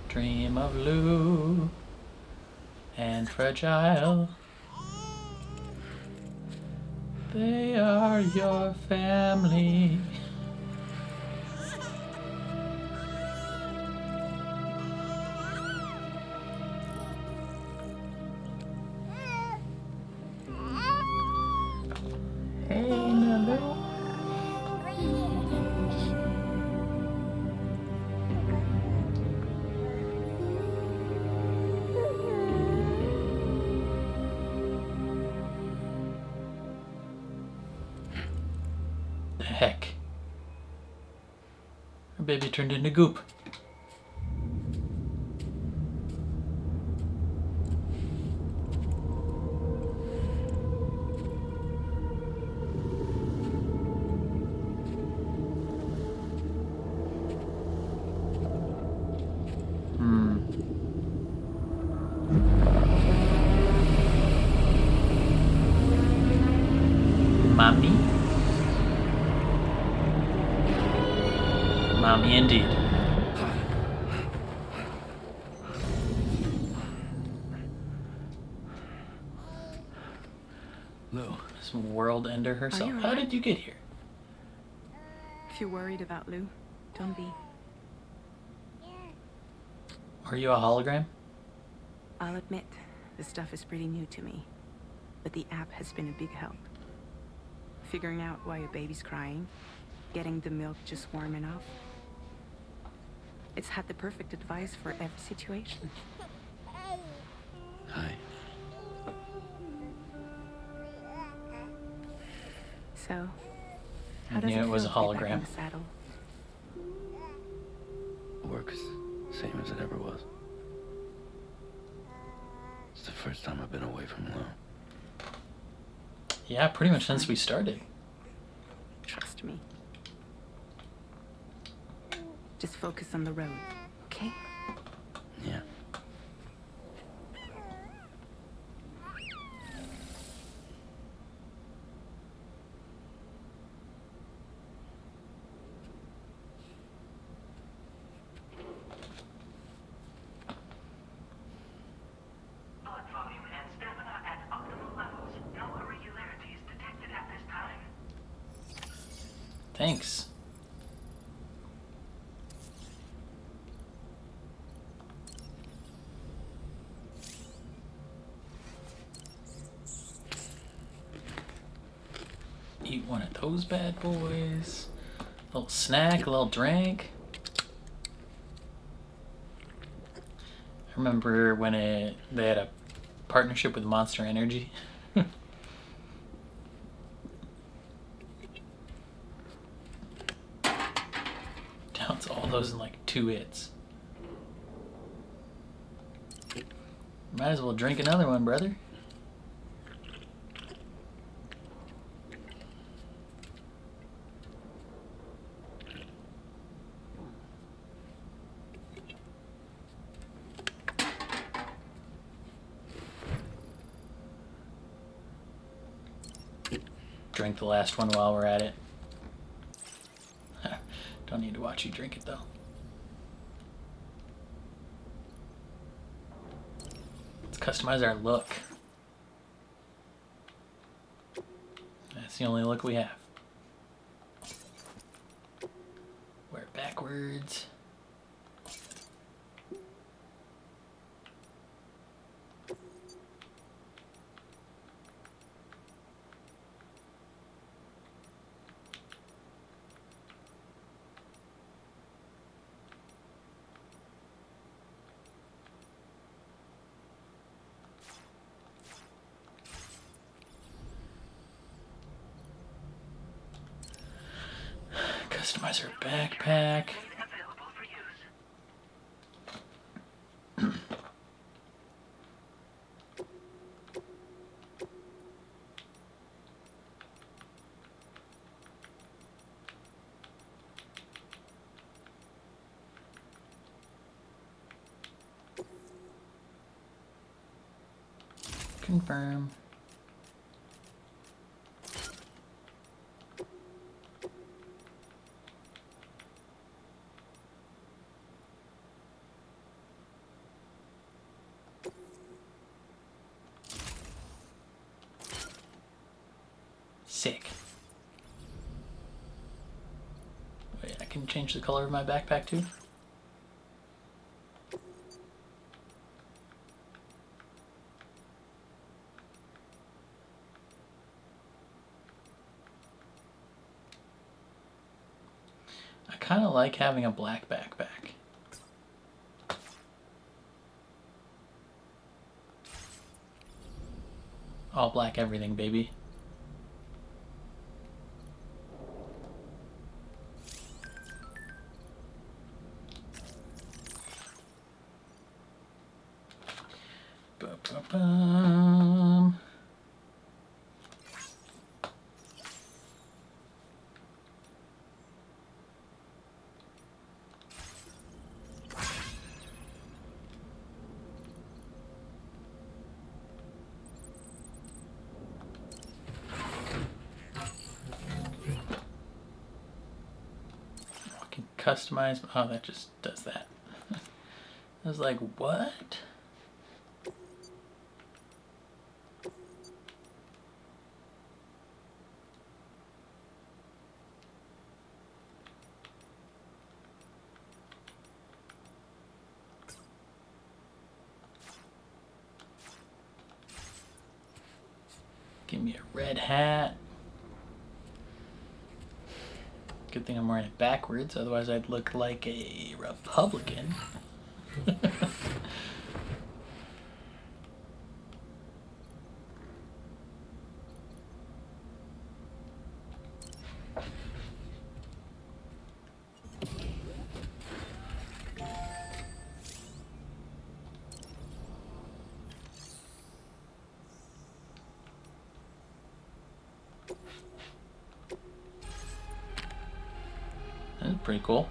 S1: Dream of Lou and Fragile. They are your family. Hey, Lulu. The heck? Our baby turned into goop. Mommy? Mommy indeed.
S4: Lou.
S1: Some world ender herself.
S2: you
S1: How
S2: alright?
S1: did you get here?
S2: If you're worried about Lou, don't be.
S1: Are you a hologram?
S2: I'll admit, the stuff is pretty new to me, but the app has been a big help. Figuring out why a baby's crying, getting the milk just warm enough. It's had the perfect advice for every situation.
S4: Hi.
S2: So,
S1: I
S2: how does
S1: knew it was a
S2: feel to be back in
S1: hologram.
S2: the saddle?
S4: Work's same as it ever was. It's the first time I've been away from Lou.
S1: Yeah, pretty much since we started.
S2: Trust me. Just focus on the road, okay?
S4: Yeah.
S6: Blood volume and stamina at optimal levels. No irregularities detected.
S1: Thanks. Eat one of those bad boys. A little snack, a little drink. I remember when they had a partnership with Monster Energy. Downs all those in like 2 hits. Might as well drink another one, brother. Drink the last one while we're at it. Don't need to watch you drink it though. Let's customize our look. That's the only look we have. Wear it backwards. Customize her backpack.
S6: Available for use.
S1: Confirm. Sick. Wait, I can change the color of my backpack too? I kind of like having a black backpack. All black everything, baby. Ba-ba-bum. I can customize. Oh, that just does that. I was like, what? Give me a red hat. Good thing I'm wearing it backwards, otherwise I'd look like a Republican. That's pretty cool.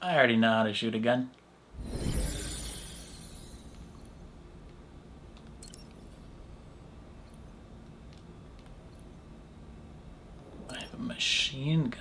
S1: I already know how to shoot a gun. I have a machine gun.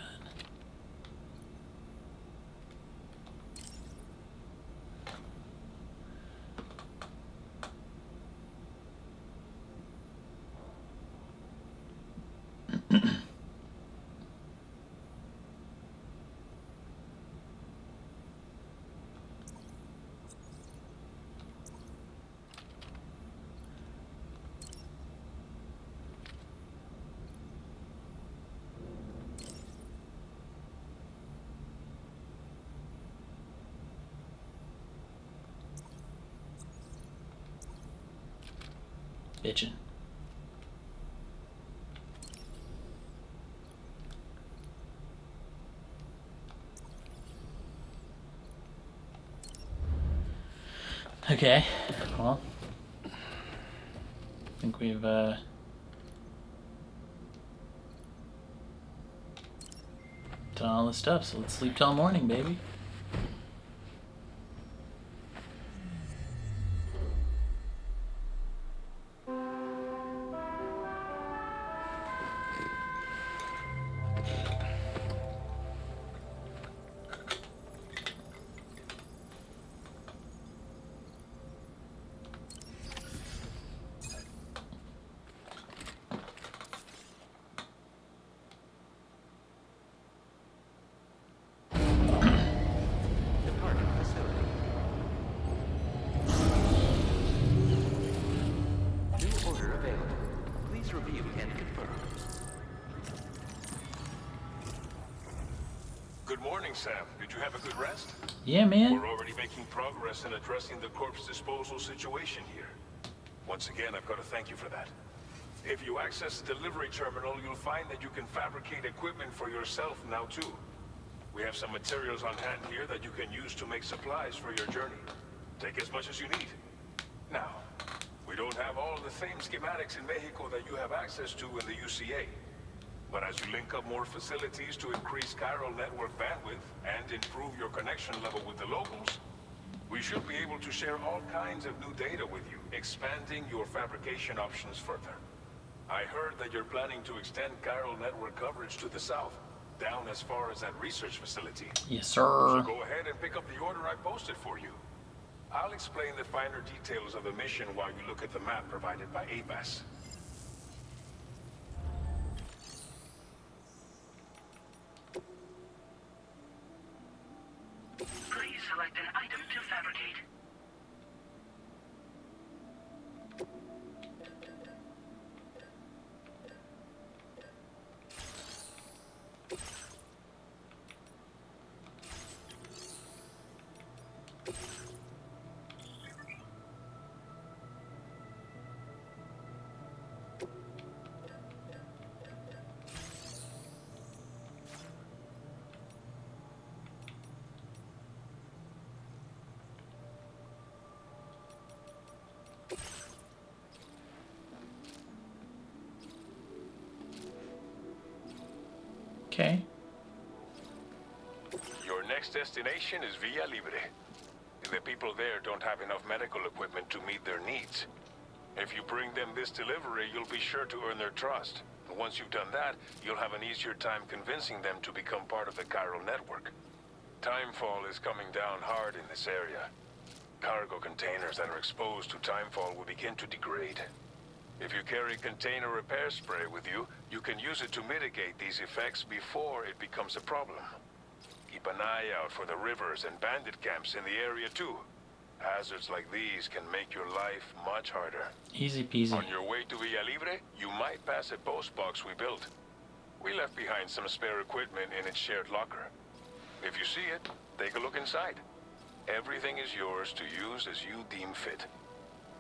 S1: Bitchin'. Okay, well, I think we've done all the stuff, so let's sleep till morning, baby.
S5: Departing facility. New order available. Please review and confirm.
S7: Good morning, Sam. Did you have a good rest?
S1: Yeah, man.
S7: We're already making progress in addressing the corpse disposal situation here. Once again, I've got to thank you for that. If you access the delivery terminal, you'll find that you can fabricate equipment for yourself now too. We have some materials on hand here that you can use to make supplies for your journey. Take as much as you need. Now, we don't have all the same schematics in Mexico that you have access to in the UCA. But as you link up more facilities to increase chiral network bandwidth and improve your connection level with the locals, we should be able to share all kinds of new data with you, expanding your fabrication options further. I heard that you're planning to extend chiral network coverage to the south, down as far as that research facility.
S1: Yes,
S7: So
S1: sir.
S7: go ahead and pick up the order I posted for you. I'll explain the finer details of the mission while you look at the map provided by ABAS.
S6: Please select an item to fabricate.
S1: Okay.
S7: Your next destination is Villa Libre. The people there don't have enough medical equipment to meet their needs. If you bring them this delivery, you'll be sure to earn their trust. And once you've done that, you'll have an easier time convincing them to become part of the chiral network. Timefall is coming down hard in this area. Cargo containers that are exposed to timefall will begin to degrade. If you carry container repair spray with you, you can use it to mitigate these effects before it becomes a problem. Keep an eye out for the rivers and bandit camps in the area too. Hazards like these can make your life much harder.
S1: Easy peasy.
S7: On your way to Villa Libre, you might pass a post box we built. We left behind some spare equipment in its shared locker. If you see it, take a look inside. Everything is yours to use as you deem fit.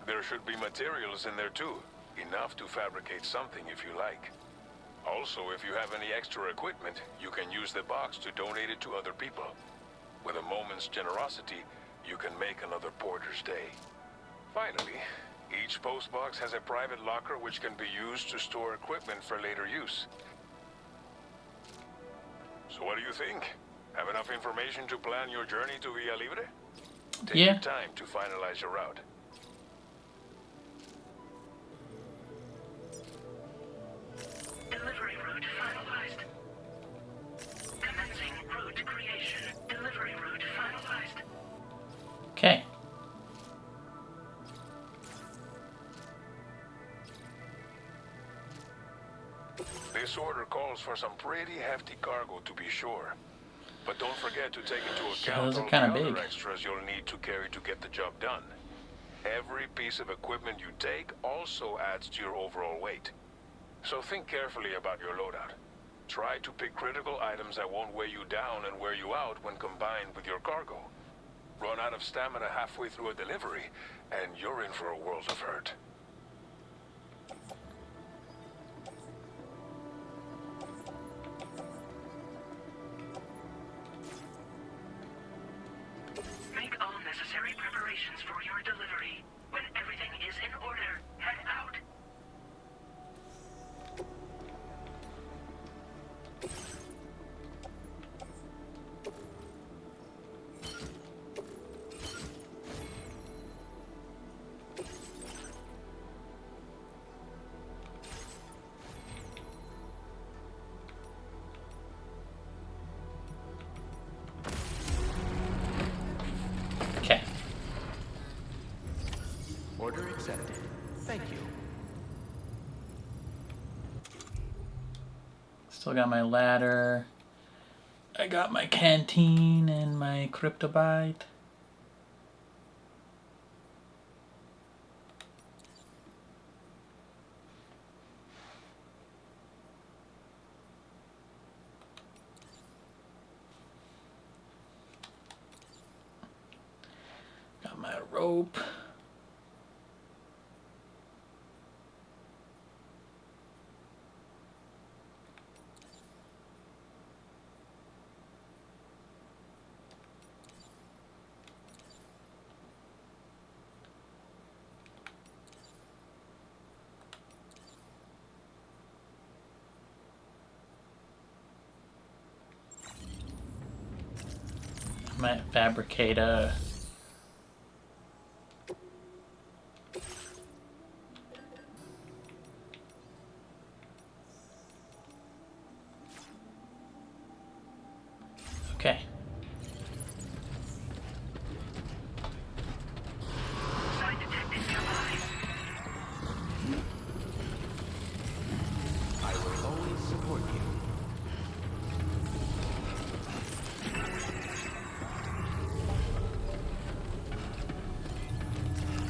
S7: There should be materials in there too, enough to fabricate something if you like. Also, if you have any extra equipment, you can use the box to donate it to other people. With a moment's generosity, you can make another porter's day. Finally, each postbox has a private locker which can be used to store equipment for later use. So what do you think? Have enough information to plan your journey to Villa Libre? Take
S1: Yeah.
S7: your time to finalize your route.
S6: Delivery route finalized. Commencing route creation. Delivery route finalized.
S1: Okay.
S7: This order calls for some pretty hefty cargo, to be sure. But don't forget to take into account
S1: those are
S7: all the
S1: kinda
S7: other
S1: big.
S7: extras you'll need to carry to get the job done. Every piece of equipment you take also adds to your overall weight. So think carefully about your loadout. Try to pick critical items that won't weigh you down and wear you out when combined with your cargo. Run out of stamina halfway through a delivery, and you're in for a world of hurt.
S6: Make all necessary preparations for your delivery. When everything is in order, head out.
S1: Okay.
S5: Order accepted. Thank you.
S1: Still got my ladder. I got my canteen and my cryptobite. Got my rope. Might fabricate a okay.
S6: Sign detected nearby.
S5: I will always support you.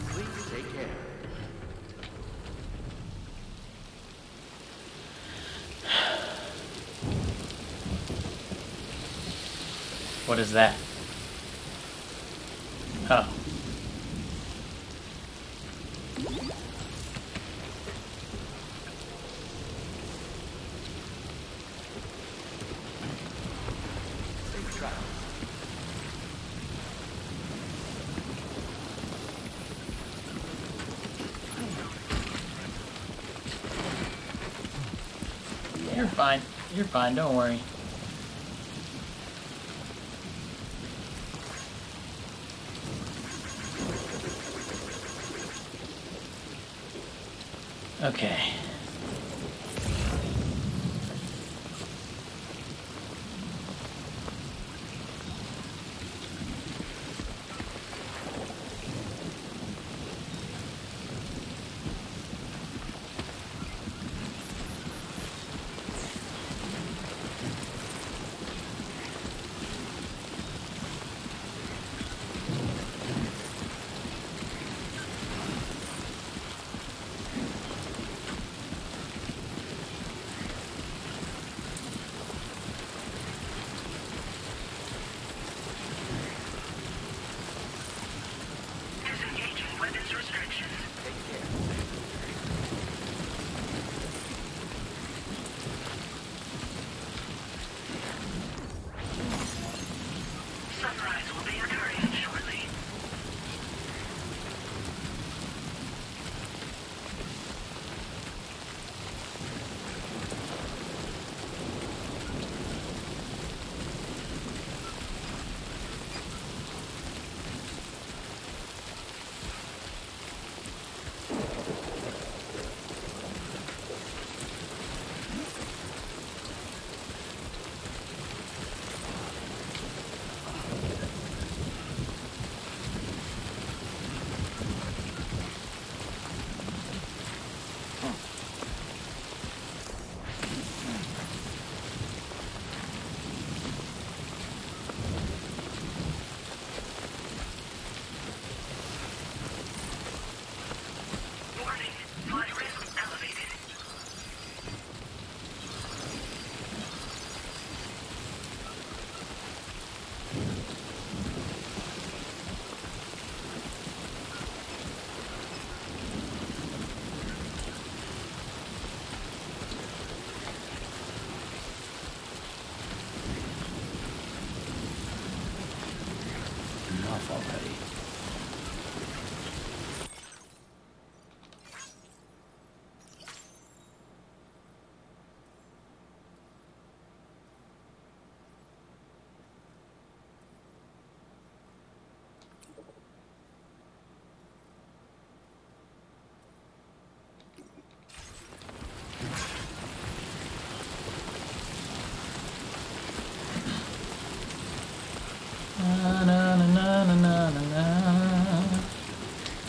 S5: Please take care.
S1: What is that? Oh.
S5: Safe travels.
S1: You're fine. You're fine, don't worry. Okay.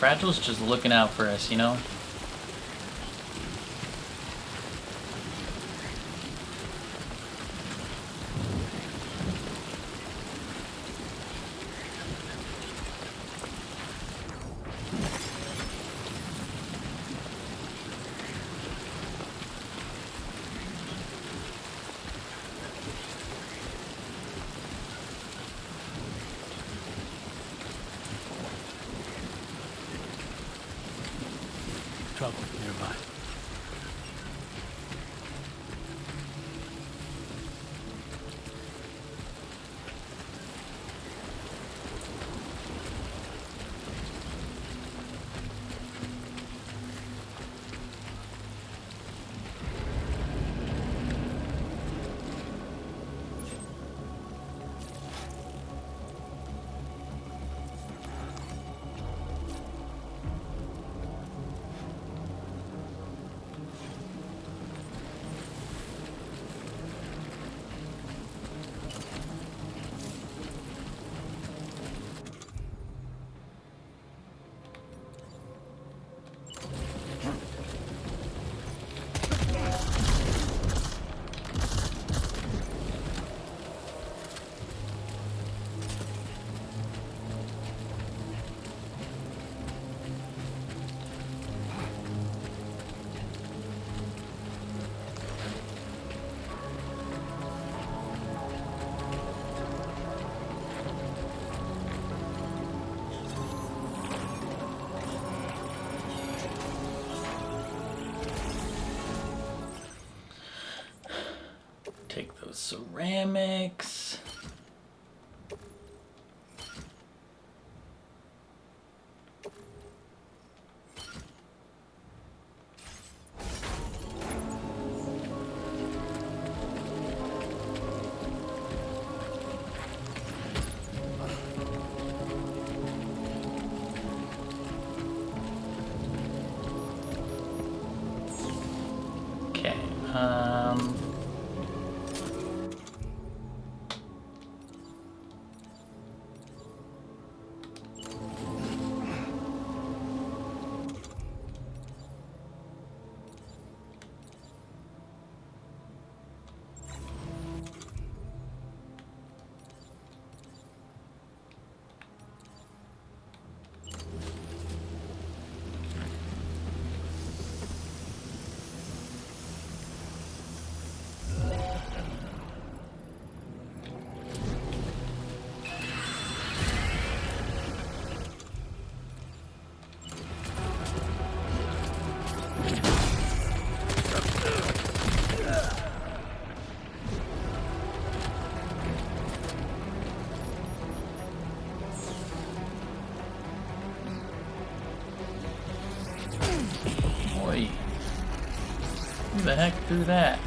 S1: Fragile's just looking out for us, you know?
S4: Trouble nearby.
S1: Take those ceramics. Okay, boy. Who the heck threw that?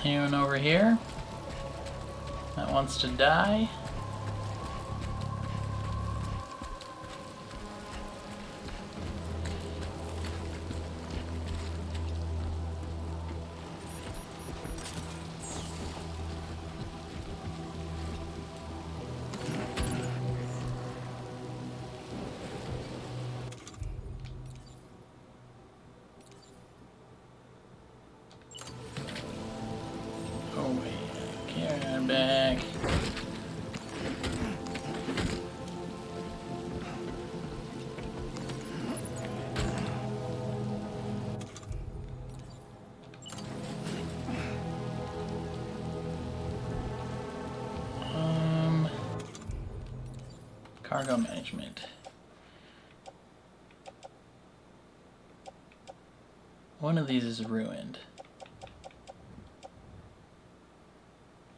S1: Anyone over here that wants to die? back. Cargo management. One of these is ruined.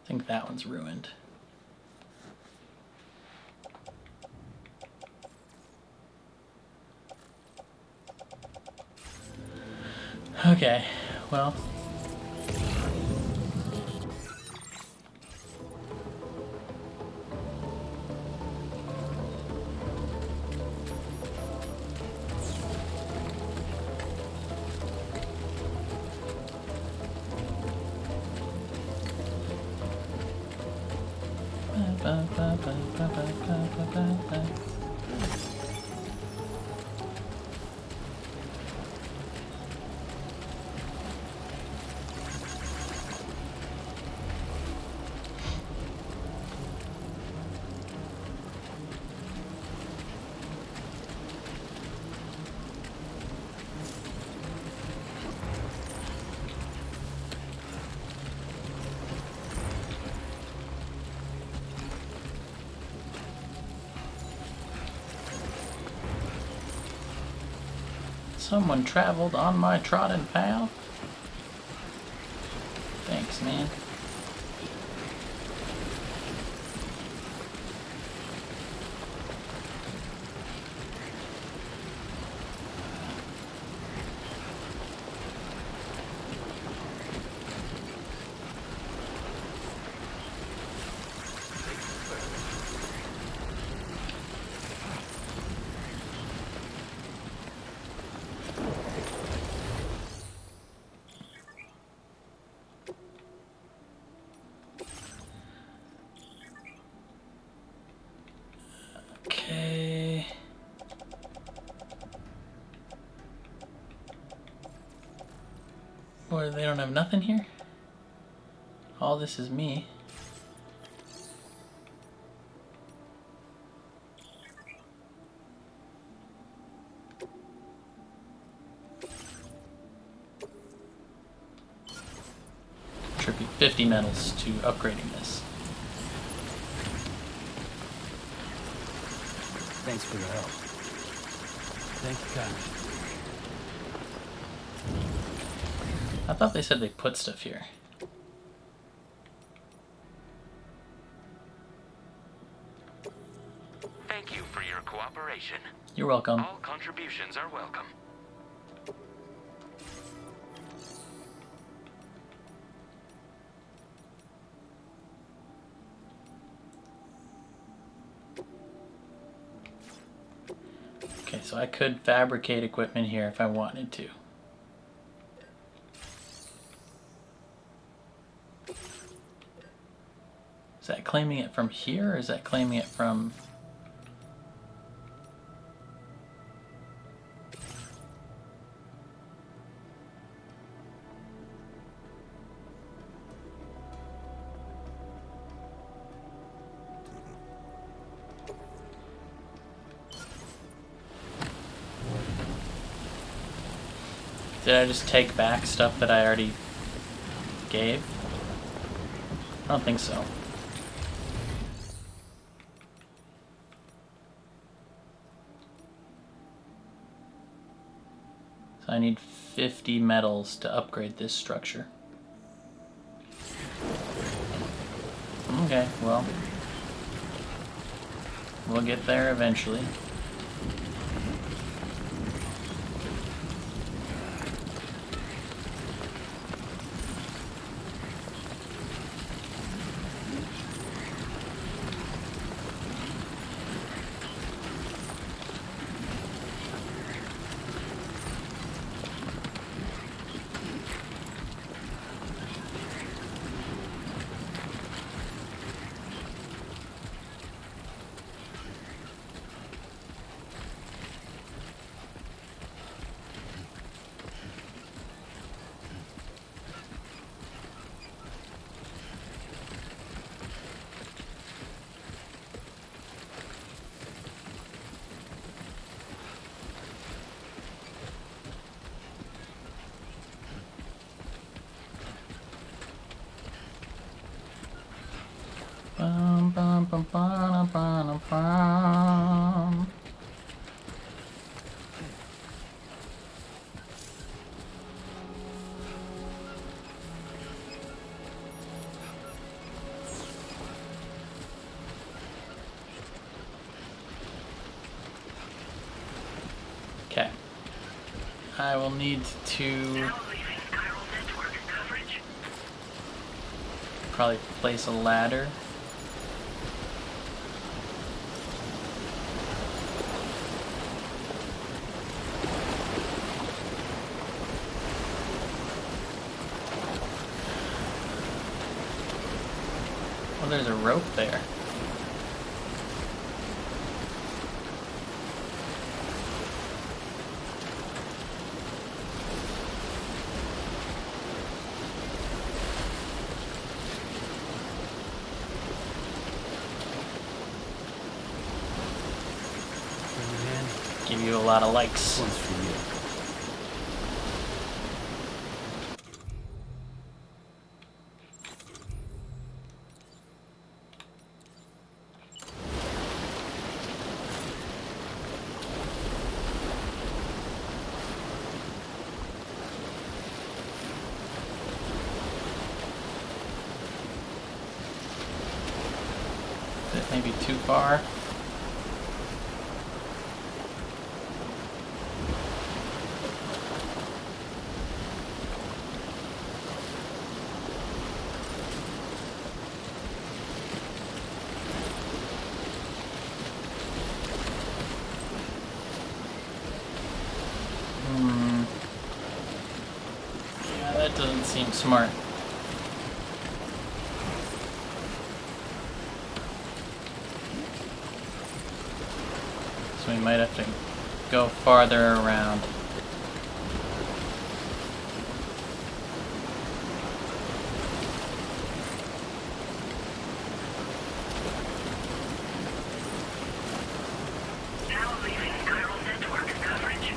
S1: I think that one's ruined. Okay, well. Someone traveled on my trodden path. Thanks, man. Okay. Boy, they don't have nothing here? All this is me. Should be 50 metals to upgrading this.
S4: Thanks for your help. Thank you, kindly.
S1: I thought they said they put stuff here.
S5: Thank you for your cooperation.
S1: You're welcome.
S5: All contributions are welcome.
S1: Okay, so I could fabricate equipment here if I wanted to. Is that claiming it from here, or is that claiming it from... Did I just take back stuff that I already gave? I don't think so. So I need 50 metals to upgrade this structure. Okay, well, we'll get there eventually. Bum, bum, bum, bum, bum, bum. Okay. I will need to probably place a ladder. Oh, there's a rope there. Give you a lot of likes.
S4: One's for you.
S1: Is it maybe too far? Yeah, that doesn't seem smart. So we might have to go farther around.
S6: Now leaving chiral network coverage.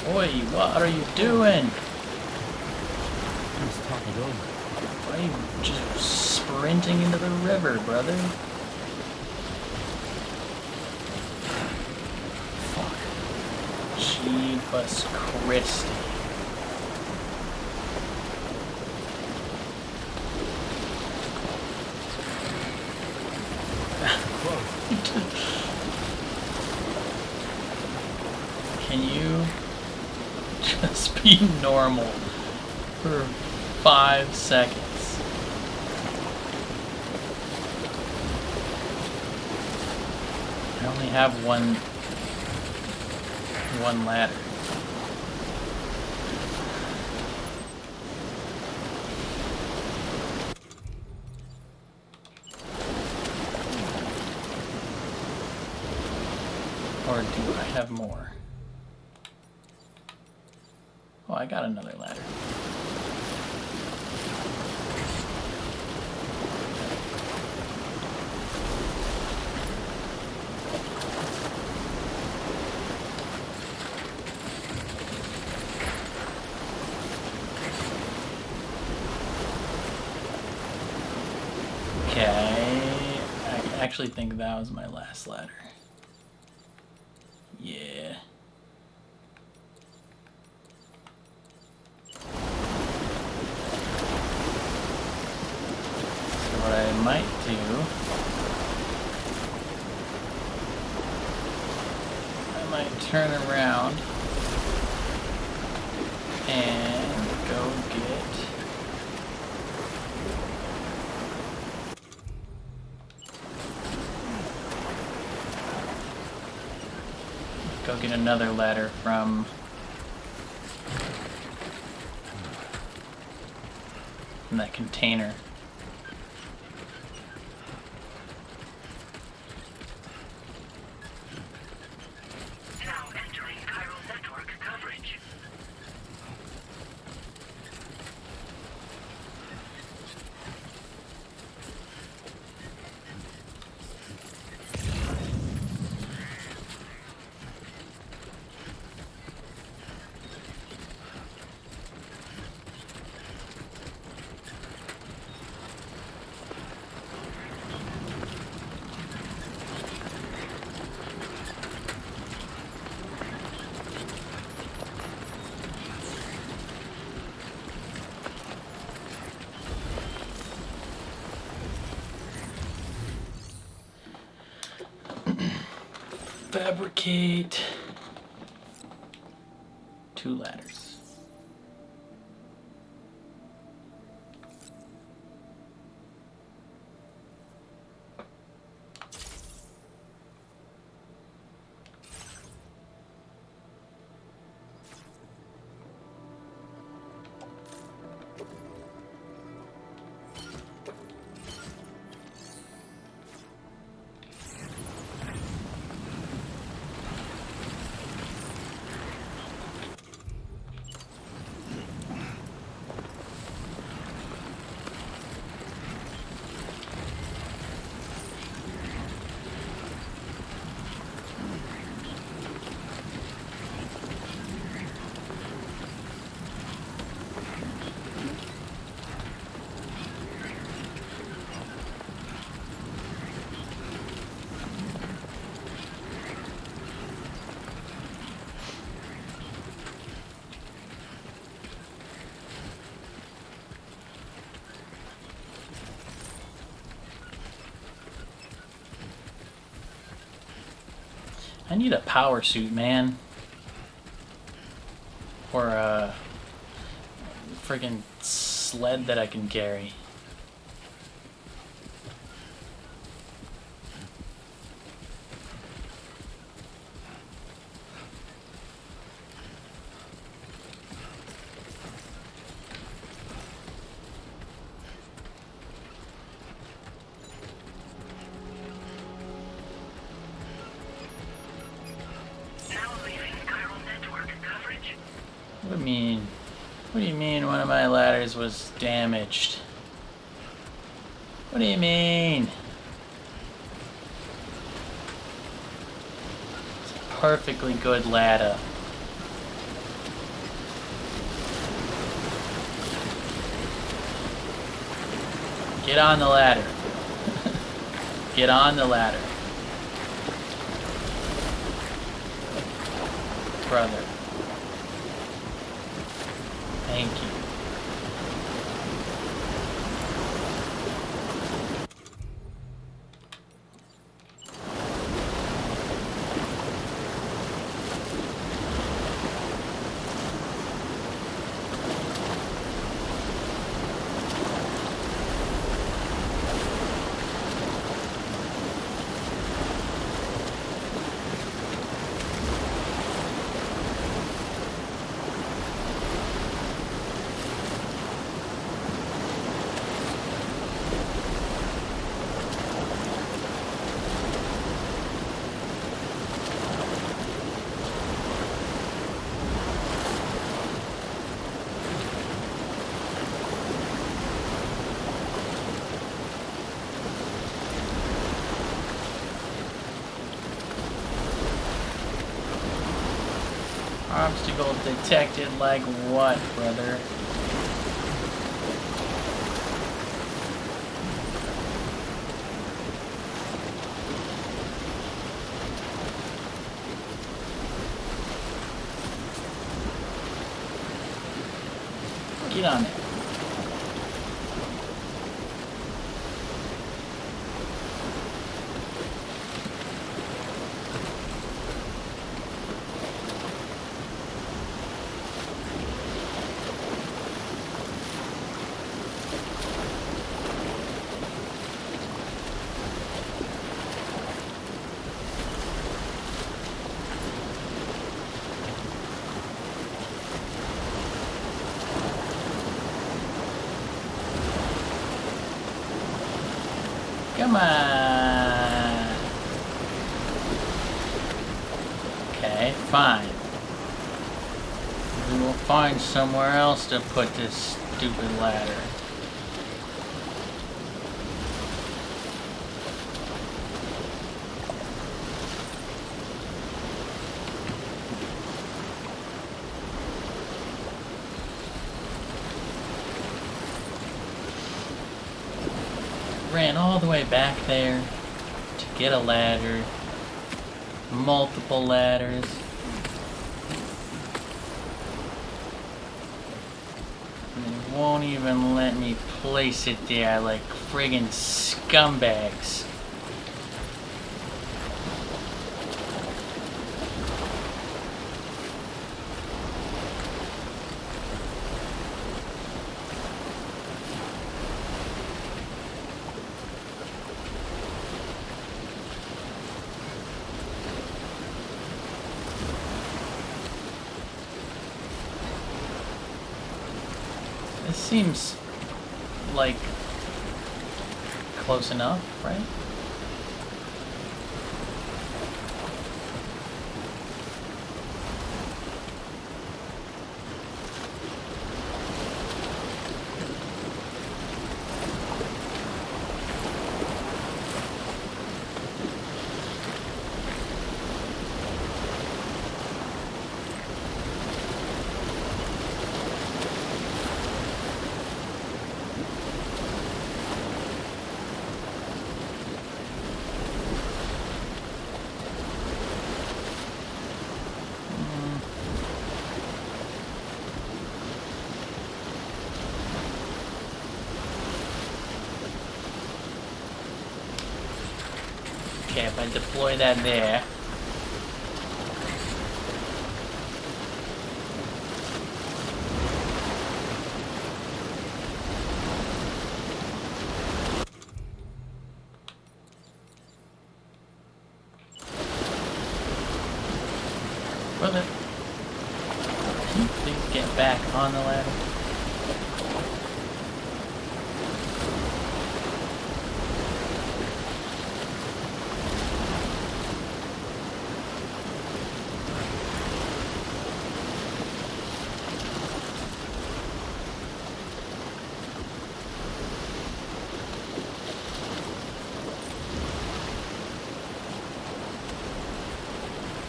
S1: Boy, what are you doing?
S4: Let's talk it over.
S1: Why are you just sprinting into the river, brother? Fuck. Jeebus Christie. Can you just be normal for 5 seconds? I only have one ladder. Or do I have more? Oh, I got another ladder. Okay, I actually think that was my last ladder. Yeah. What I might do, I might turn around and go get another ladder from that container.
S6: Now entering chiral network coverage.
S1: Fabricate 2 ladders. I need a power suit, man. Or a friggin' sled that I can carry. What do you mean one of my ladders was damaged? What do you mean? It's a perfectly good ladder. Get on the ladder. Get on the ladder. Brother. Thank you. Obstacle detected like what, brother? Get on it. Come on. Okay, fine. We will find somewhere else to put this stupid ladder. Ran all the way back there to get a ladder, multiple ladders. And they won't even let me place it there like friggin' scumbags. This seems like close enough, right? Okay, if I deploy that there. Will it? Can you please get back on the ladder?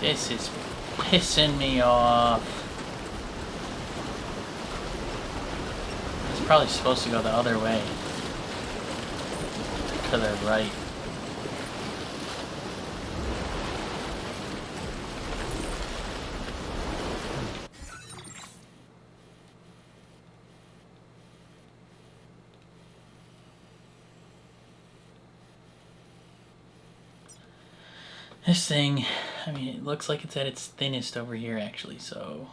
S1: This is pissing me off. It's probably supposed to go the other way. To the right. This thing, I mean, it looks like it's at its thinnest over here, actually, so...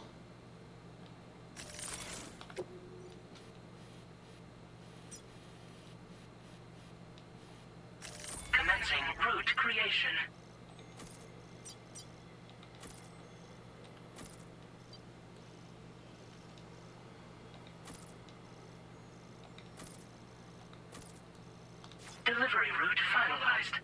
S6: Commencing route creation. Delivery route finalized.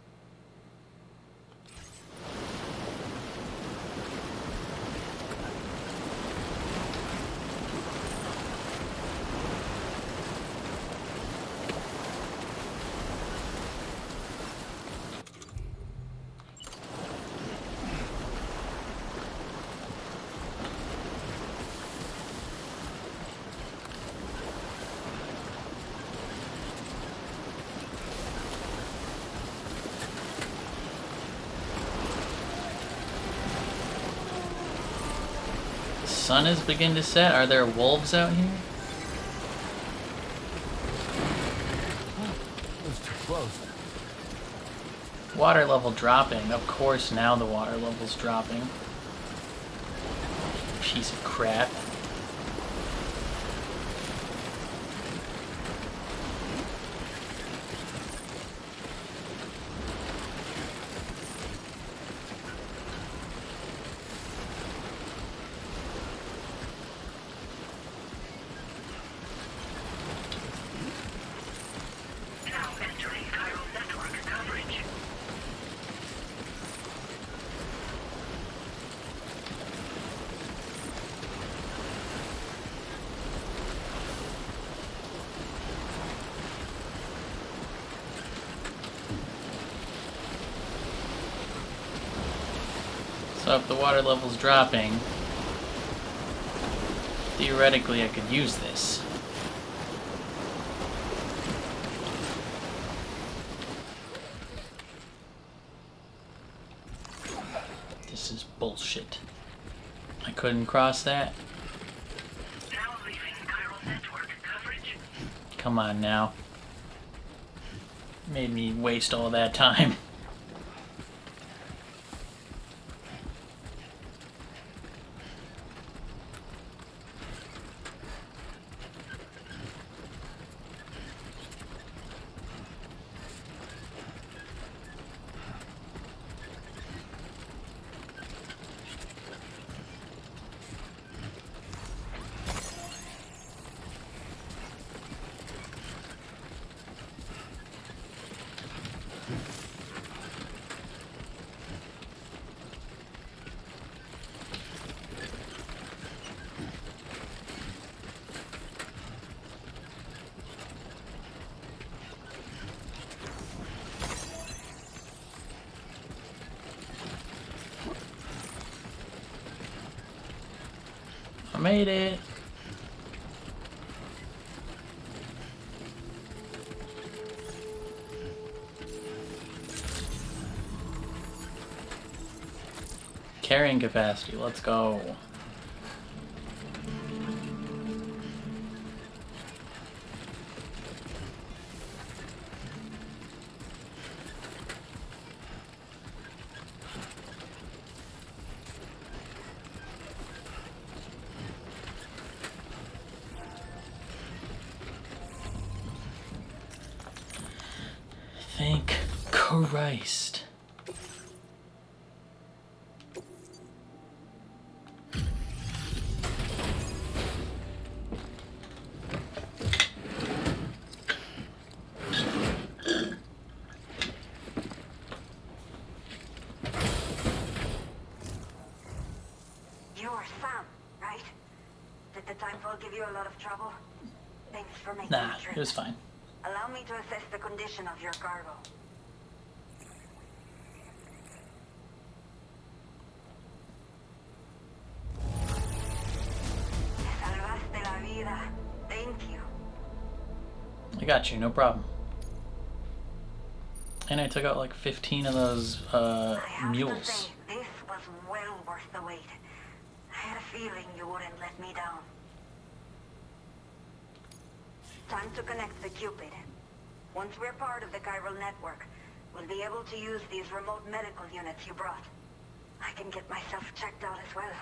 S1: The sun is beginning to set. Are there wolves out here?
S4: That was too close.
S1: Water level dropping. Of course, now the water level's dropping. Piece of crap.
S6: Now entering chiral network coverage.
S1: So if the water level's dropping, theoretically I could use this. This is bullshit. I couldn't cross that.
S6: Now leaving chiral network coverage.
S1: Come on now. Made me waste all that time. I made it. Carrying capacity, let's go. Thank Christ.
S9: You're Sam, right? Did the timefall give you a lot of trouble? Thanks for making
S1: Nah,
S9: the trip.
S1: it was fine.
S9: Allow me to assess the condition of your cargo. Me salvaste la vida. Thank you.
S1: I got you, no problem. And I took out like 15 of those
S9: I have to
S1: mules.
S9: say, this was well worth the wait. I had a feeling you wouldn't let me down. Time to connect the Cupid. Once we're part of the chiral network, we'll be able to use these remote medical units you brought. I can get myself checked out as well.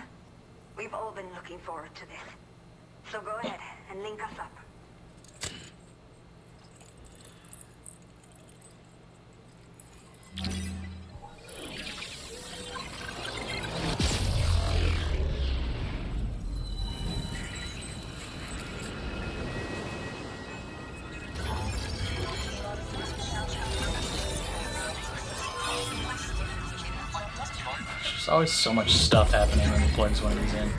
S9: We've all been looking forward to this. So go ahead and link us up.
S1: There's always so much stuff happening when he plugs one of these in.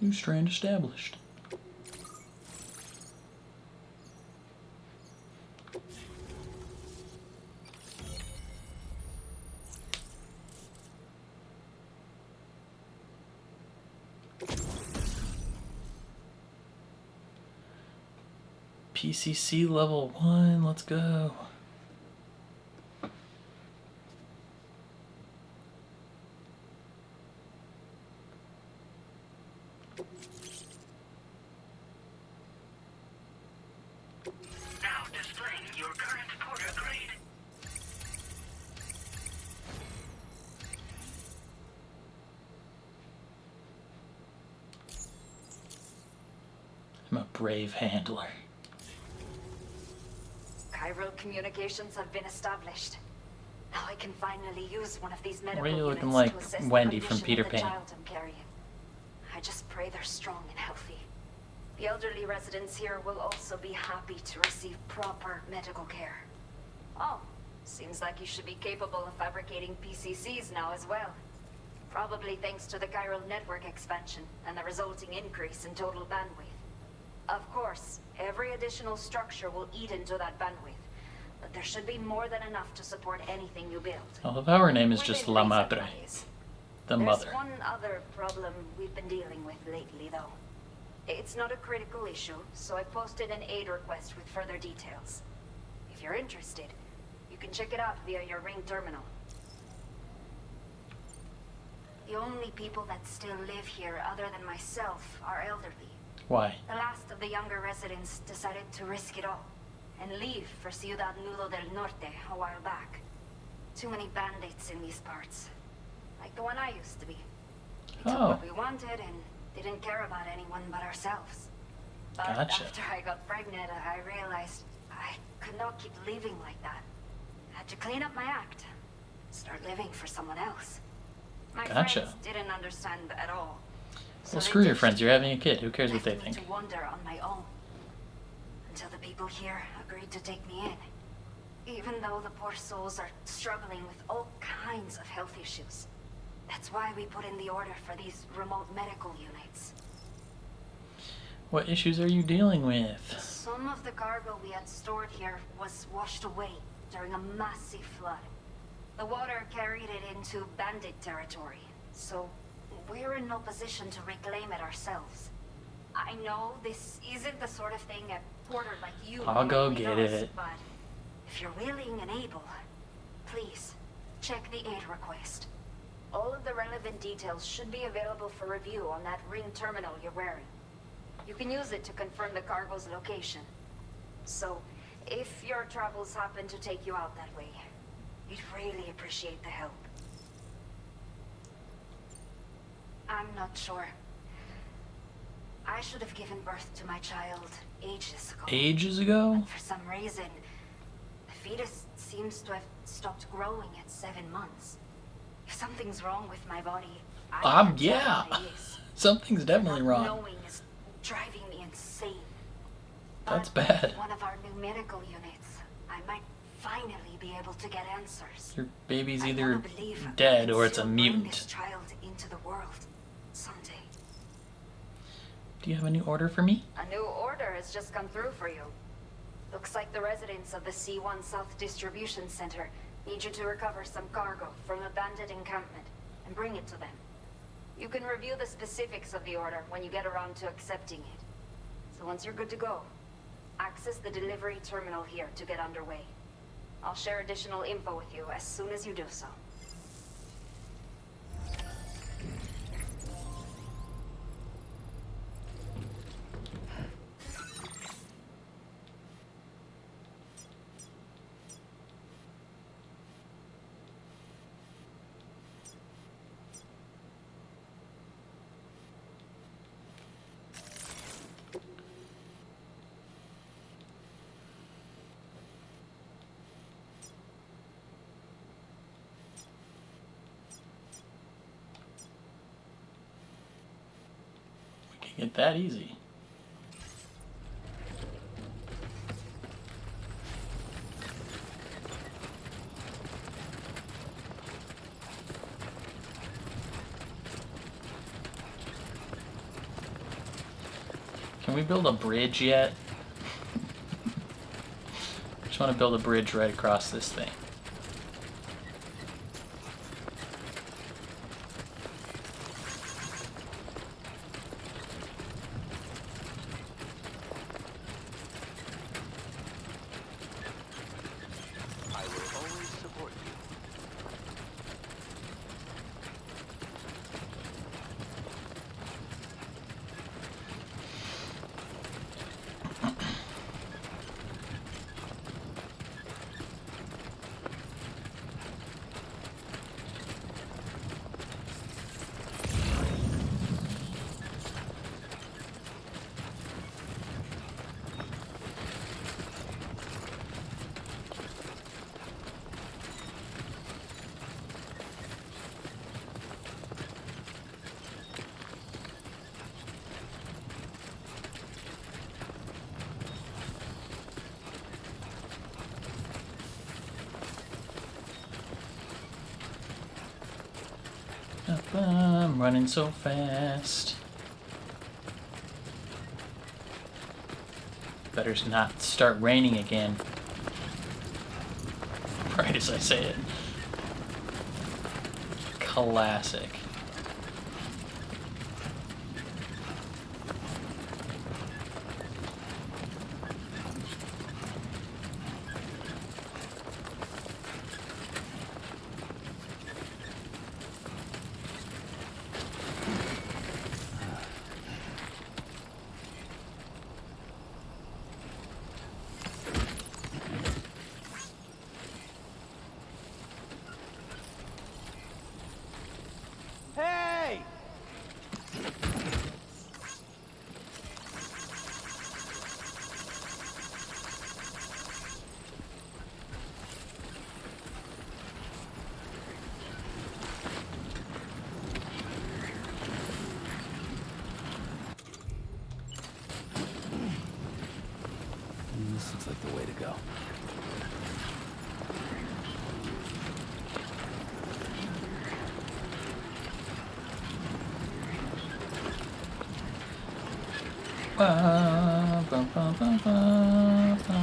S1: New strand established. PCC level 1, let's go.
S6: Now displaying your current porter grade.
S1: I'm a brave handler.
S10: Chiral communications have been established. Now I can finally use one of these medical
S1: Why are you
S10: units
S1: looking like
S10: to assess the
S1: Wendy from
S10: condition
S1: Peter
S10: of the
S1: Pan?
S10: child I'm carrying. I just pray they're strong and healthy. The elderly residents here will also be happy to receive proper medical care. Oh, seems like you should be capable of fabricating PCCs now as well. Probably thanks to the chiral network expansion and the resulting increase in total bandwidth. Of course, every additional structure will eat into that bandwidth, but there should be more than enough to support anything you build.
S1: I love how her name is just
S10: Within
S1: La
S10: reason,
S1: Madre,
S10: that is.
S1: the
S10: There's
S1: mother.
S10: one other problem we've been dealing with lately, though. It's not a critical issue, so I posted an aid request with further details. If you're interested, you can check it out via your Ring terminal. The only people that still live here other than myself are elderly.
S1: Why?
S10: The last of the younger residents decided to risk it all and leave for Ciudad Nudo del Norte a while back. Too many bandits in these parts. Like the one I used to be. We took
S1: Oh.
S10: what we wanted and didn't care about anyone but ourselves. But
S1: Gotcha.
S10: after I got pregnant, I realized I could not keep living like that. Had to clean up my act. Start living for someone else. My
S1: Gotcha.
S10: friends didn't understand at all. So
S1: Well,
S10: they
S1: screw your
S10: ditched
S1: friends. You're having a kid. Who cares what they
S10: left me
S1: think?
S10: to wander on my own. Until the people here agreed to take me in. Even though the poor souls are struggling with all kinds of health issues. That's why we put in the order for these remote medical units.
S1: What issues are you dealing with?
S10: Some of the cargo we had stored here was washed away during a massive flood. The water carried it into bandit territory, so we're in no position to reclaim it ourselves. I know this isn't the sort of thing a porter like you
S1: I'll go
S10: normally
S1: get
S10: does,
S1: it.
S10: but if you're willing and able, please check the aid request. All of the relevant details should be available for review on that ring terminal you're wearing. You can use it to confirm the cargo's location. So, if your travels happen to take you out that way, we'd really appreciate the help. I'm not sure. I should have given birth to my child ages ago.
S1: Ages ago?
S10: But for some reason, the fetus seems to have stopped growing at 7 months. If something's wrong with my body, I can't
S1: Yeah.
S10: tell what it is.
S1: Something's definitely
S10: Not
S1: wrong.
S10: knowing is driving me insane.
S1: That's
S10: But
S1: bad.
S10: with one of our new medical units, I might finally be able to get answers.
S1: Your baby's
S10: I
S1: either
S10: wanna believe I
S1: dead
S10: can
S1: or it's a
S10: still bring
S1: mutant.
S10: this child into the world someday.
S1: Do you have a new order for me?
S10: A new order has just come through for you. Looks like the residents of the C1 South Distribution Center need you to recover some cargo from a bandit encampment and bring it to them. You can review the specifics of the order when you get around to accepting it. So once you're good to go, access the delivery terminal here to get underway. I'll share additional info with you as soon as you do so.
S1: Get that easy. Can we build a bridge yet? Just want to build a bridge right across this thing.
S5: I will always support you.
S1: I'm running so fast. Better not start raining again. Right as I say it. Classic.
S5: Hey!
S4: This looks like the way to go.
S1: Ba, ba, ba, ba, ba, ba.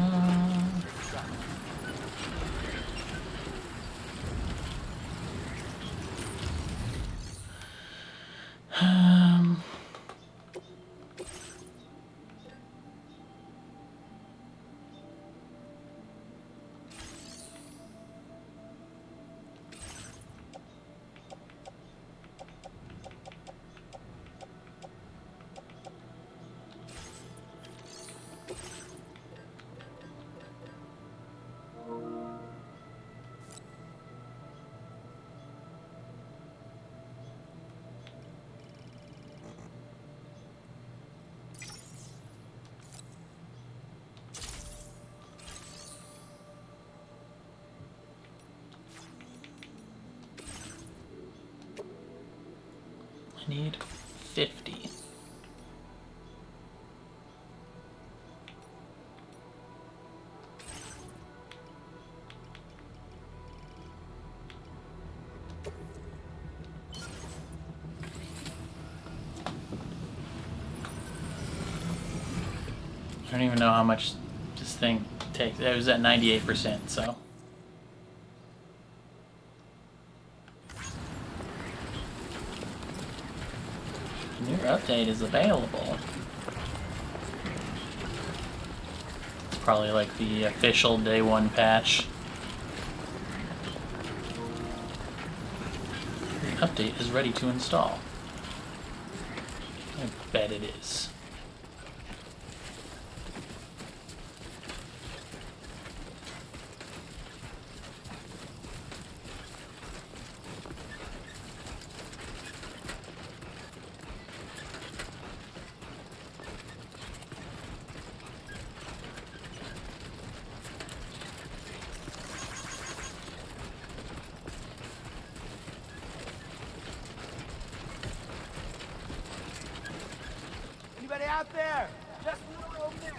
S1: I need 50. I don't even know how much this thing takes. It was at 98%, so. New update is available. It's probably like the official day 1 patch. The update is ready to install. I bet it is.
S11: Anybody out there? Just one over there.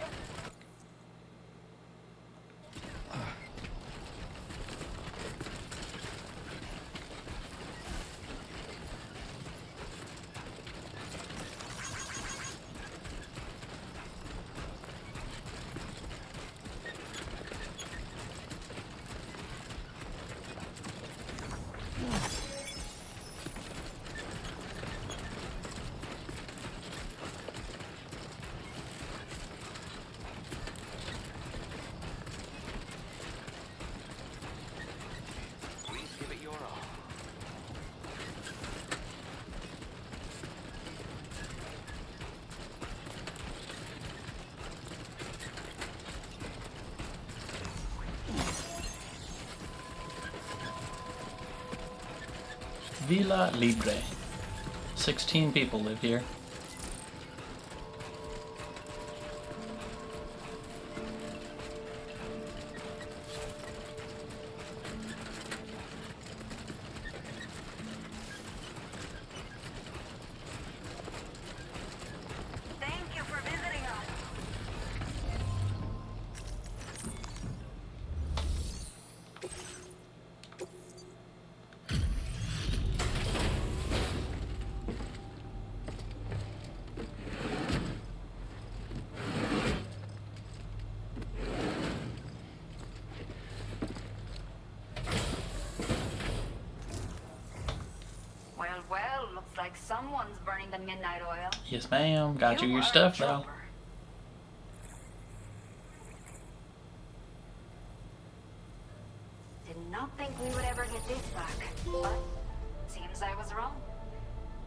S1: Villa Libé. 16 people live here.
S9: Thank you for visiting us.
S10: Well, looks like someone's burning the midnight oil.
S1: Yes, ma'am. Got you your stuff, though.
S10: Did not think we would ever get this back, but seems I was wrong.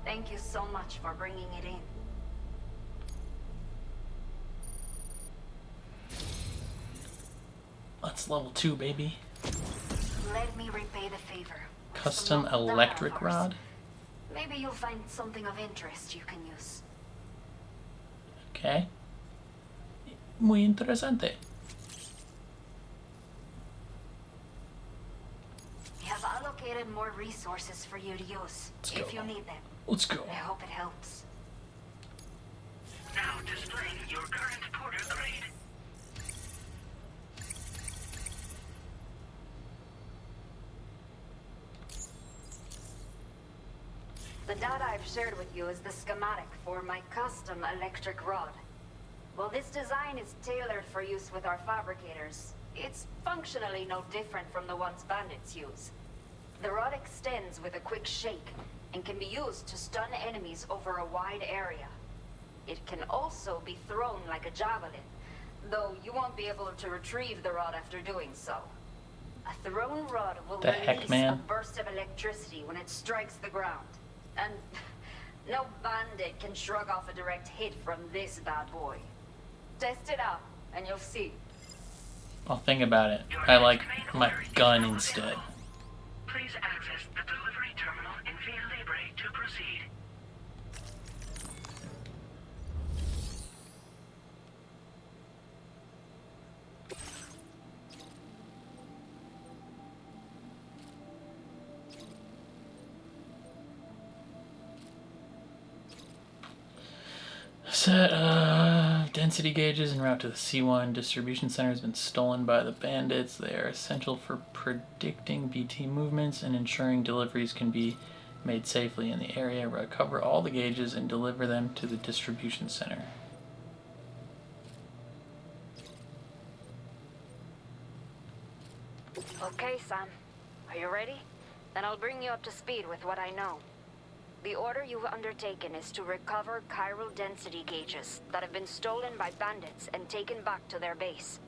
S10: Thank you so much for bringing it in.
S1: That's level 2, baby.
S10: Let me repay the favor. with
S1: Custom
S10: some local
S1: electric
S10: offers.
S1: rod.
S10: Maybe you'll find something of interest you can use.
S1: Okay. Muy interesante.
S10: We have allocated more resources for you to use, if you need them.
S1: Let's go.
S10: I hope it helps.
S6: Now displaying your current porter grade.
S10: The data I've shared with you is the schematic for my custom electric rod. While this design is tailored for use with our fabricators, it's functionally no different from the ones bandits use. The rod extends with a quick shake and can be used to stun enemies over a wide area. It can also be thrown like a javelin, though you won't be able to retrieve the rod after doing so. A thrown rod will
S1: The heck,
S10: release
S1: man?
S10: a burst of electricity when it strikes the ground. And no bandit can shrug off a direct hit from this bad boy. Test it out, and you'll see.
S1: I'll think about it. I like my gun instead.
S6: Please access the delivery terminal in Villa Libé to proceed.
S1: Set density gauges en route to the C1 distribution center has been stolen by the bandits. They are essential for predicting BT movements and ensuring deliveries can be made safely in the area. Recover all the gauges and deliver them to the distribution center.
S10: Okay, Sam. Are you ready? Then I'll bring you up to speed with what I know. The order you've undertaken is to recover chiral density gauges that have been stolen by bandits and taken back to their base.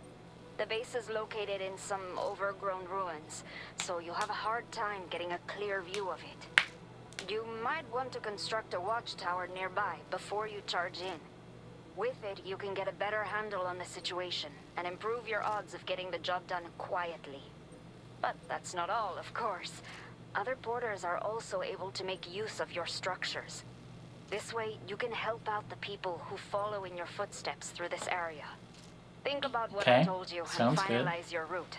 S10: The base is located in some overgrown ruins, so you'll have a hard time getting a clear view of it. You might want to construct a watchtower nearby before you charge in. With it, you can get a better handle on the situation and improve your odds of getting the job done quietly. But that's not all, of course. Other porters are also able to make use of your structures. This way, you can help out the people who follow in your footsteps through this area. Think about what I told you and finalize your route.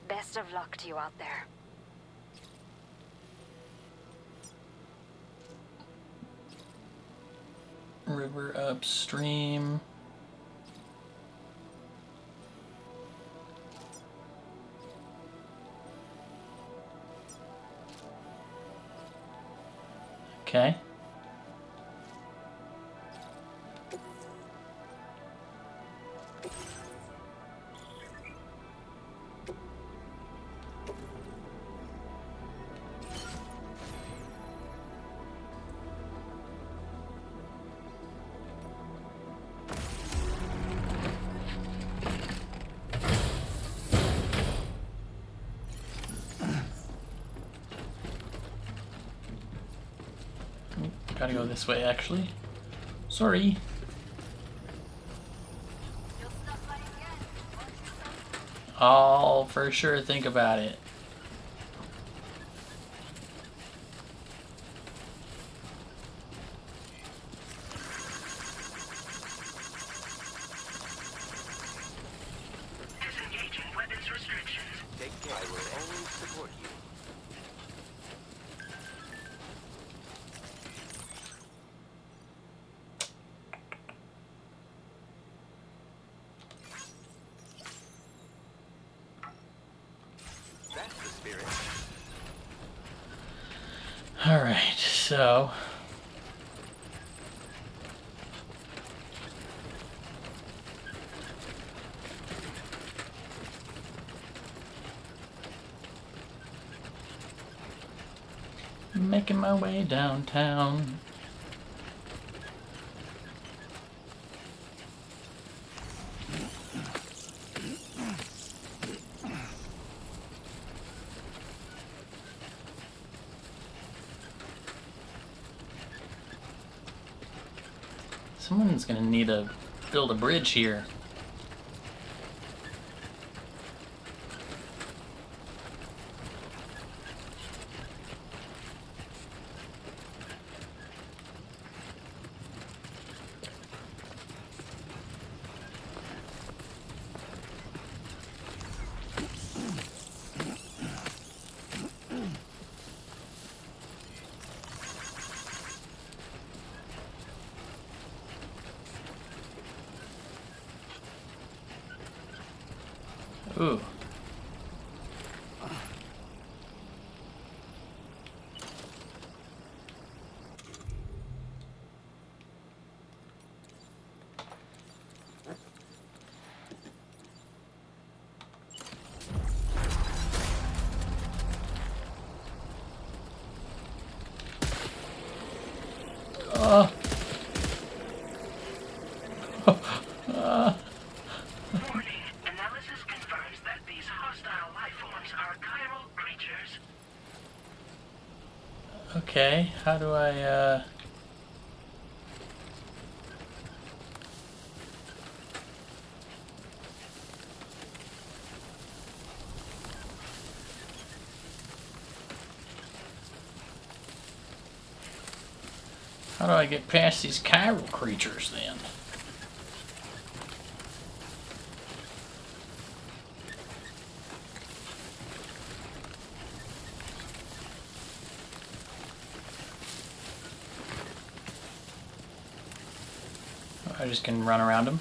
S10: Best of luck to you out there.
S1: River upstream. Okay. Gotta go this way, actually. Sorry. I'll for sure think about it.
S6: Disengaging weapons restrictions.
S5: Take care. I will always support you. That's the spirit.
S1: Alright, so... making my way downtown. Someone's gonna need to build a bridge here. Ooh.
S6: Warning. Analysis confirms that these hostile life forms are chiral creatures.
S1: Okay, how do I, how do I get past these chiral creatures then? I just can run around him.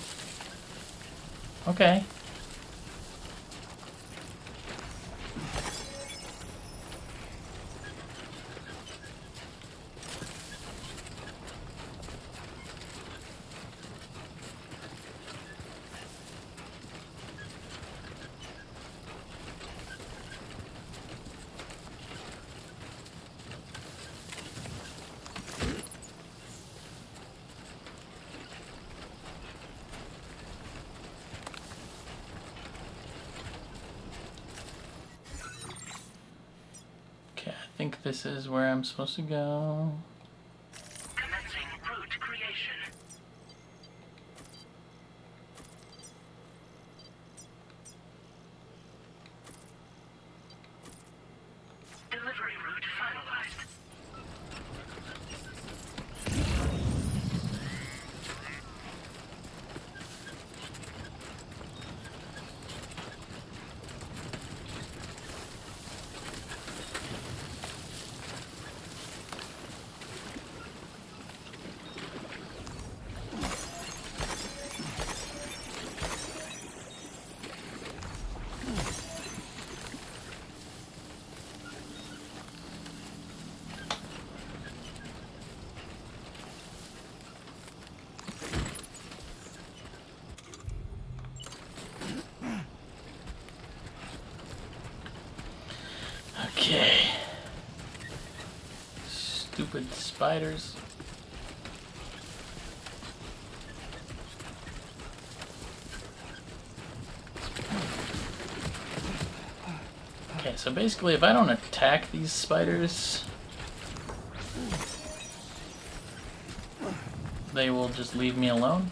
S1: Okay. I think this is where I'm supposed to go.
S6: Commencing route creation. Delivery route finalized.
S1: Okay. Stupid spiders. Okay, so basically if I don't attack these spiders, they will just leave me alone.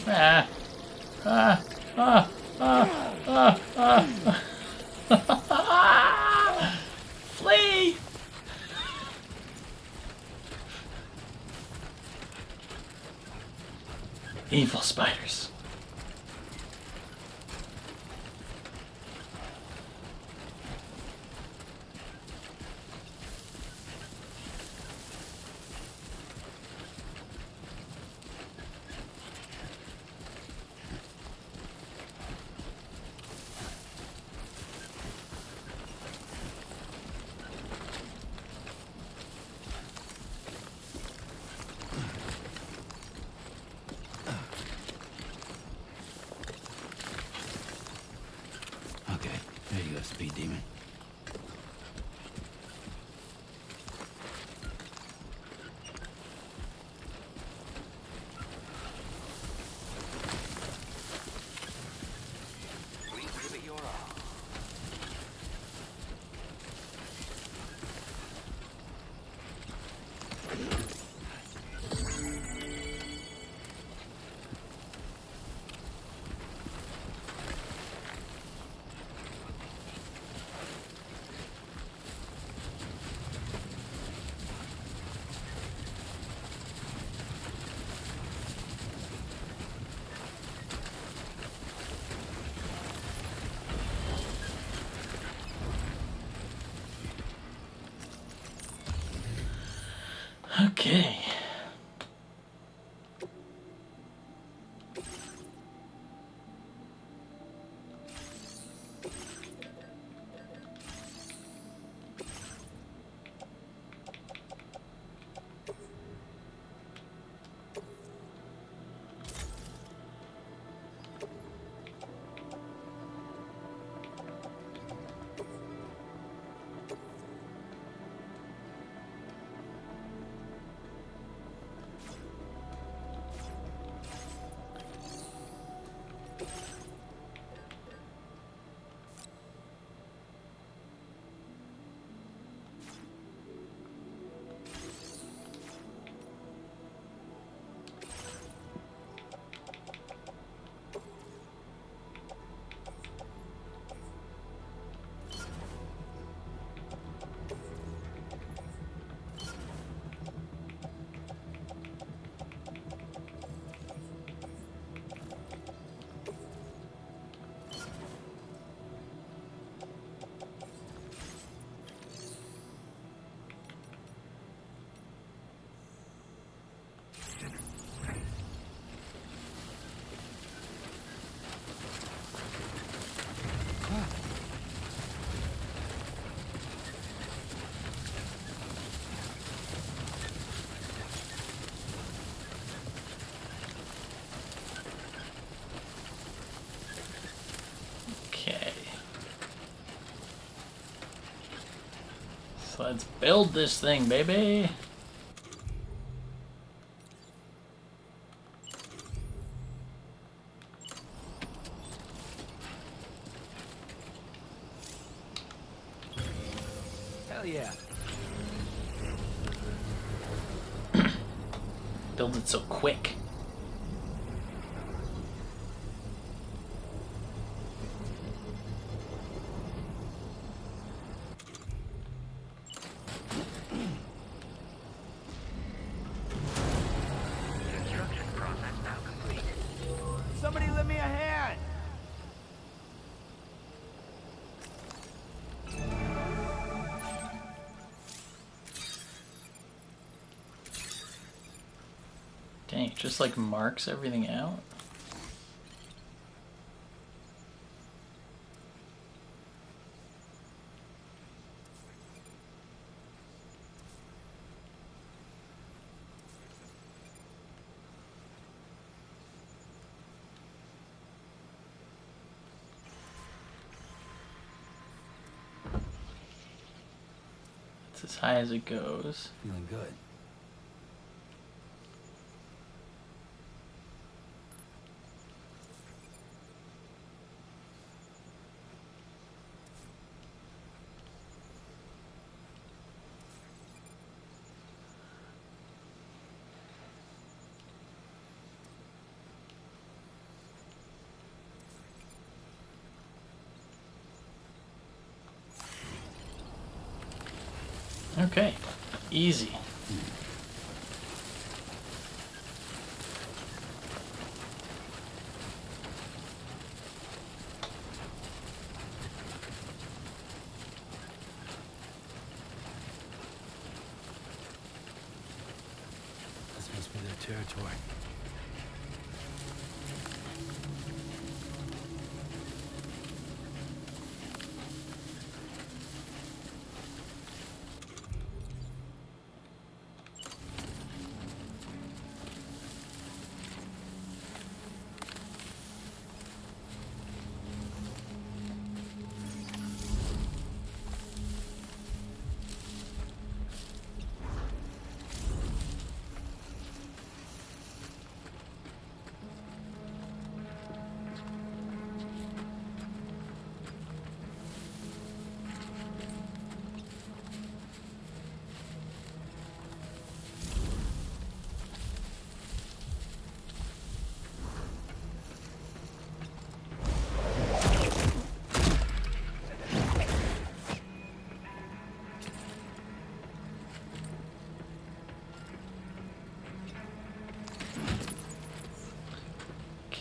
S1: Ah! Ah! Ah! Ah! Ah! Ah! Flee! Evil spiders.
S4: There you go, speed demon.
S5: Please give it your all.
S1: Okay. So let's build this thing, baby.
S11: Hell yeah.
S1: Build it so quick.
S6: Construction process now complete.
S11: Somebody lend me a hand.
S1: Dang, it just like marks everything out. It's as high as it goes.
S4: Feeling good.
S1: Okay, easy.
S4: This must be their territory.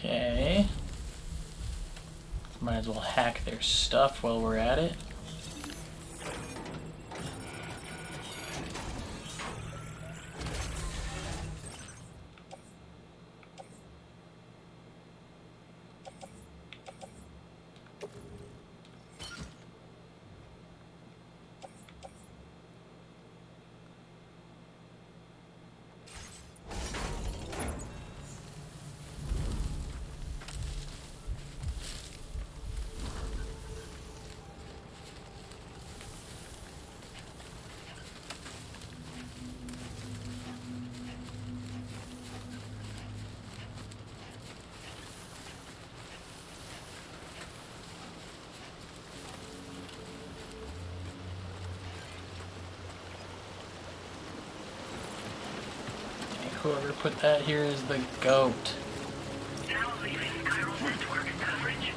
S1: Okay. Might as well hack their stuff while we're at it. Whoever put that here is the goat.
S6: Now leaving chiral network coverage.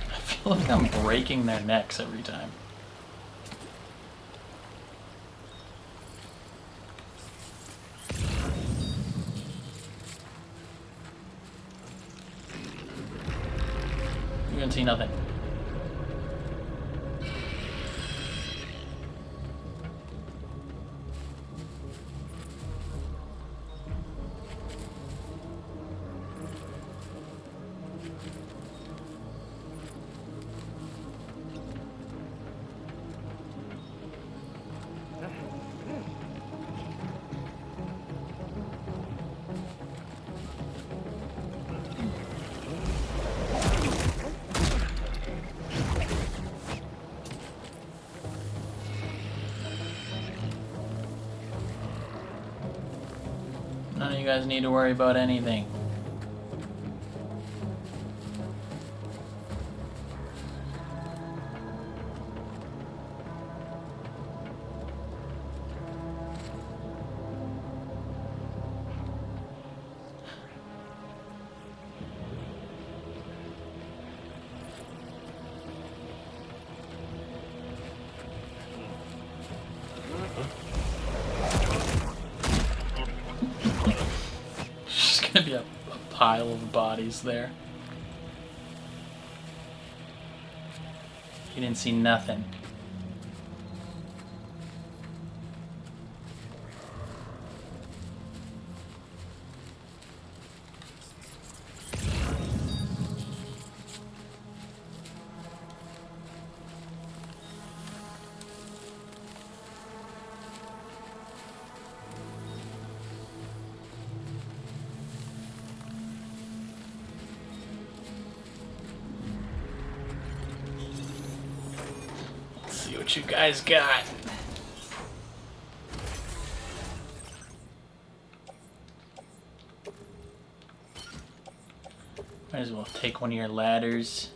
S1: I feel like I'm breaking their necks every time. See nothing. None of you guys need to worry about anything. Be a pile of bodies there. You didn't see nothing. See what you guys got. Might as well take one of your ladders.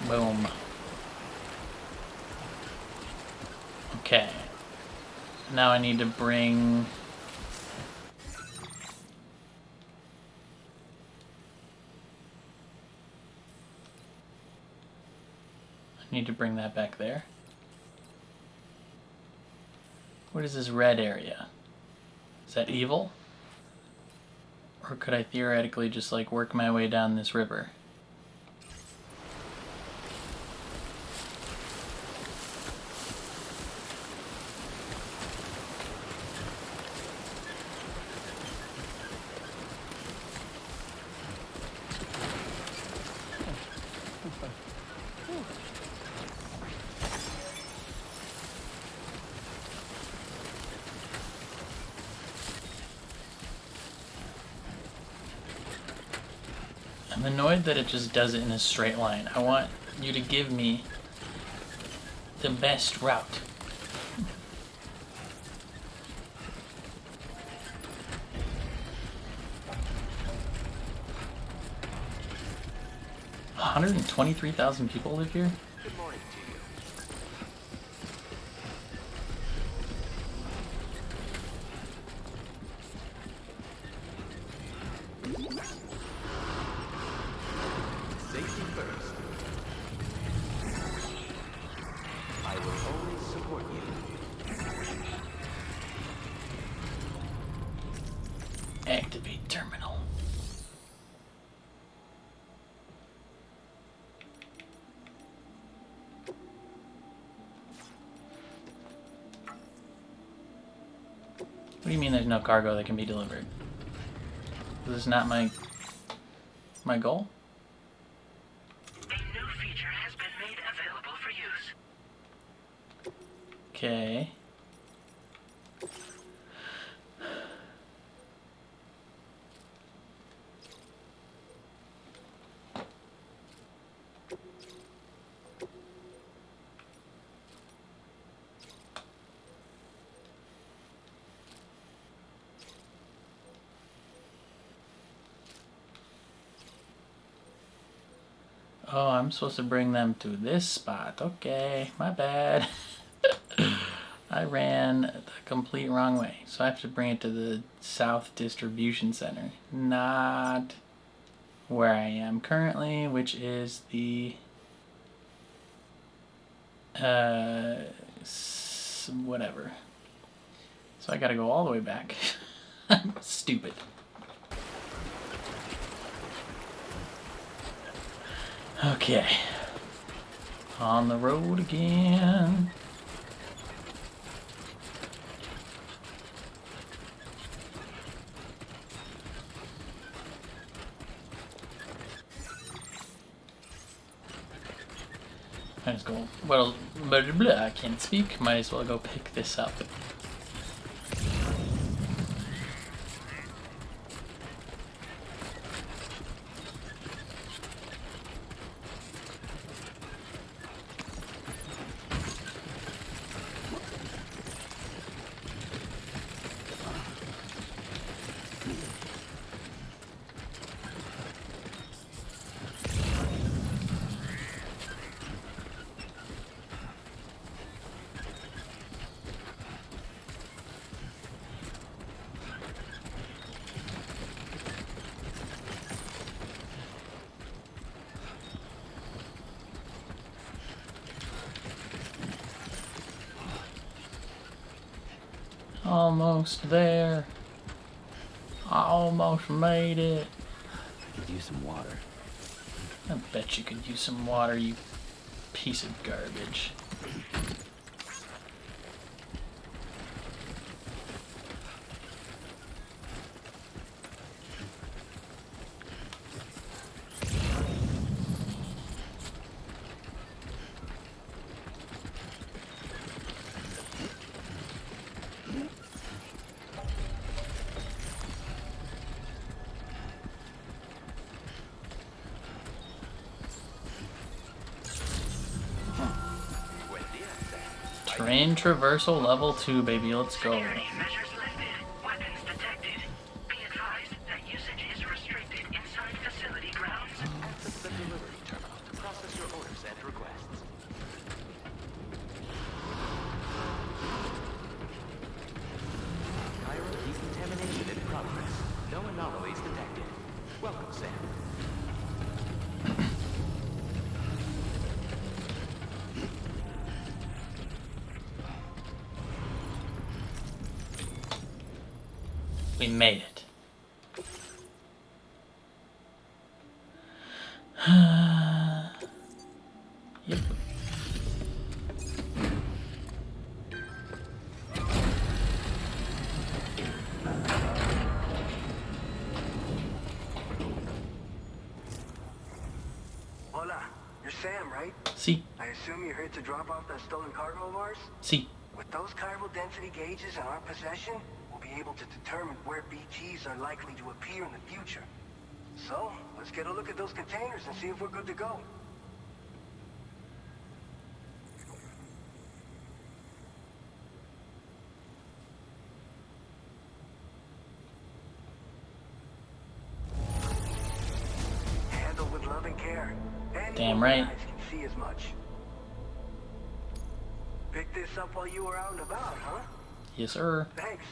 S1: Boom. Okay. Now I need to bring... that back there. What is this red area? Is that evil? Or could I theoretically just like work my way down this river? I'm annoyed that it just does it in a straight line. I want you to give me the best route. $123,000 people live here?
S5: Good morning to you. Safety first. I will always support you.
S1: Activate terminal. What do you mean there's no cargo that can be delivered? This is not my goal?
S6: A new feature has been made available for use.
S1: Okay. Oh, I'm supposed to bring them to this spot. Okay, my bad. I ran the complete wrong way. So I have to bring it to the South Distribution Center. Not where I am currently, which is the... whatever. So I gotta go all the way back. I'm stupid. Okay. On the road again. Might as well, blah, blah, blah, I can't speak. Might as well go pick this up. Almost there. I almost made it.
S4: Could use some water.
S1: I bet you could use some water, you piece of garbage. Terrain traversal level 2, baby. Let's go.
S6: Security measures lifted. Weapons detected. Be advised that usage is restricted inside facility grounds.
S5: Access the delivery terminal to process your orders and requests. Chiral decontamination in progress. No anomalies detected. Welcome, Sam.
S1: We made it. Yep.
S12: Hola, you're Sam, right?
S1: See.
S12: I assume you're here to drop off that stolen cargo of ours?
S1: See.
S12: With those chiral density gauges in our possession, we'll be able to determine where BGs are likely to appear in the future. So, let's get a look at those containers and see if we're good to go. Handled with love and care. And
S1: Damn right.
S12: eyes can see as much. Picked this up while you were out and about, huh?
S1: Yes, sir.
S12: Thanks.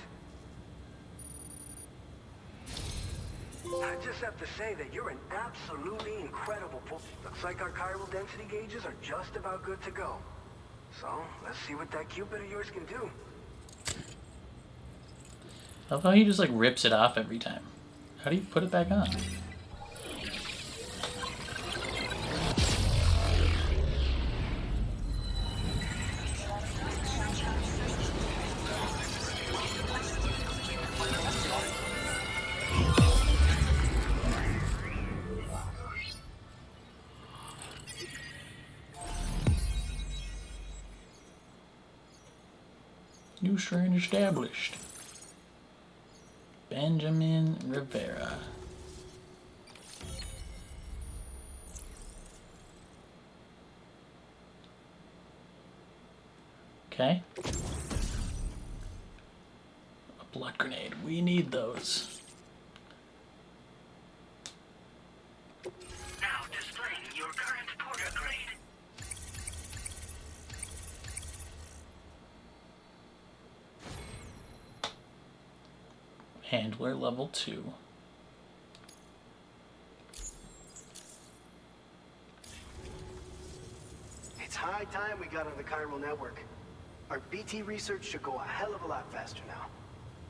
S12: I just have to say that you're an absolutely incredible pull. Looks like our chiral density gauges are just about good to go. So, let's see what that Cupid of yours can do.
S1: I love how he just like rips it off every time. How do you put it back on? New strain established. Benjamin Rivera. Okay. A blood grenade. We need those.
S6: Now displaying your current Porter grade.
S1: Handler level 2.
S13: It's high time we got on the chiral network. Our BT research should go a hell of a lot faster now.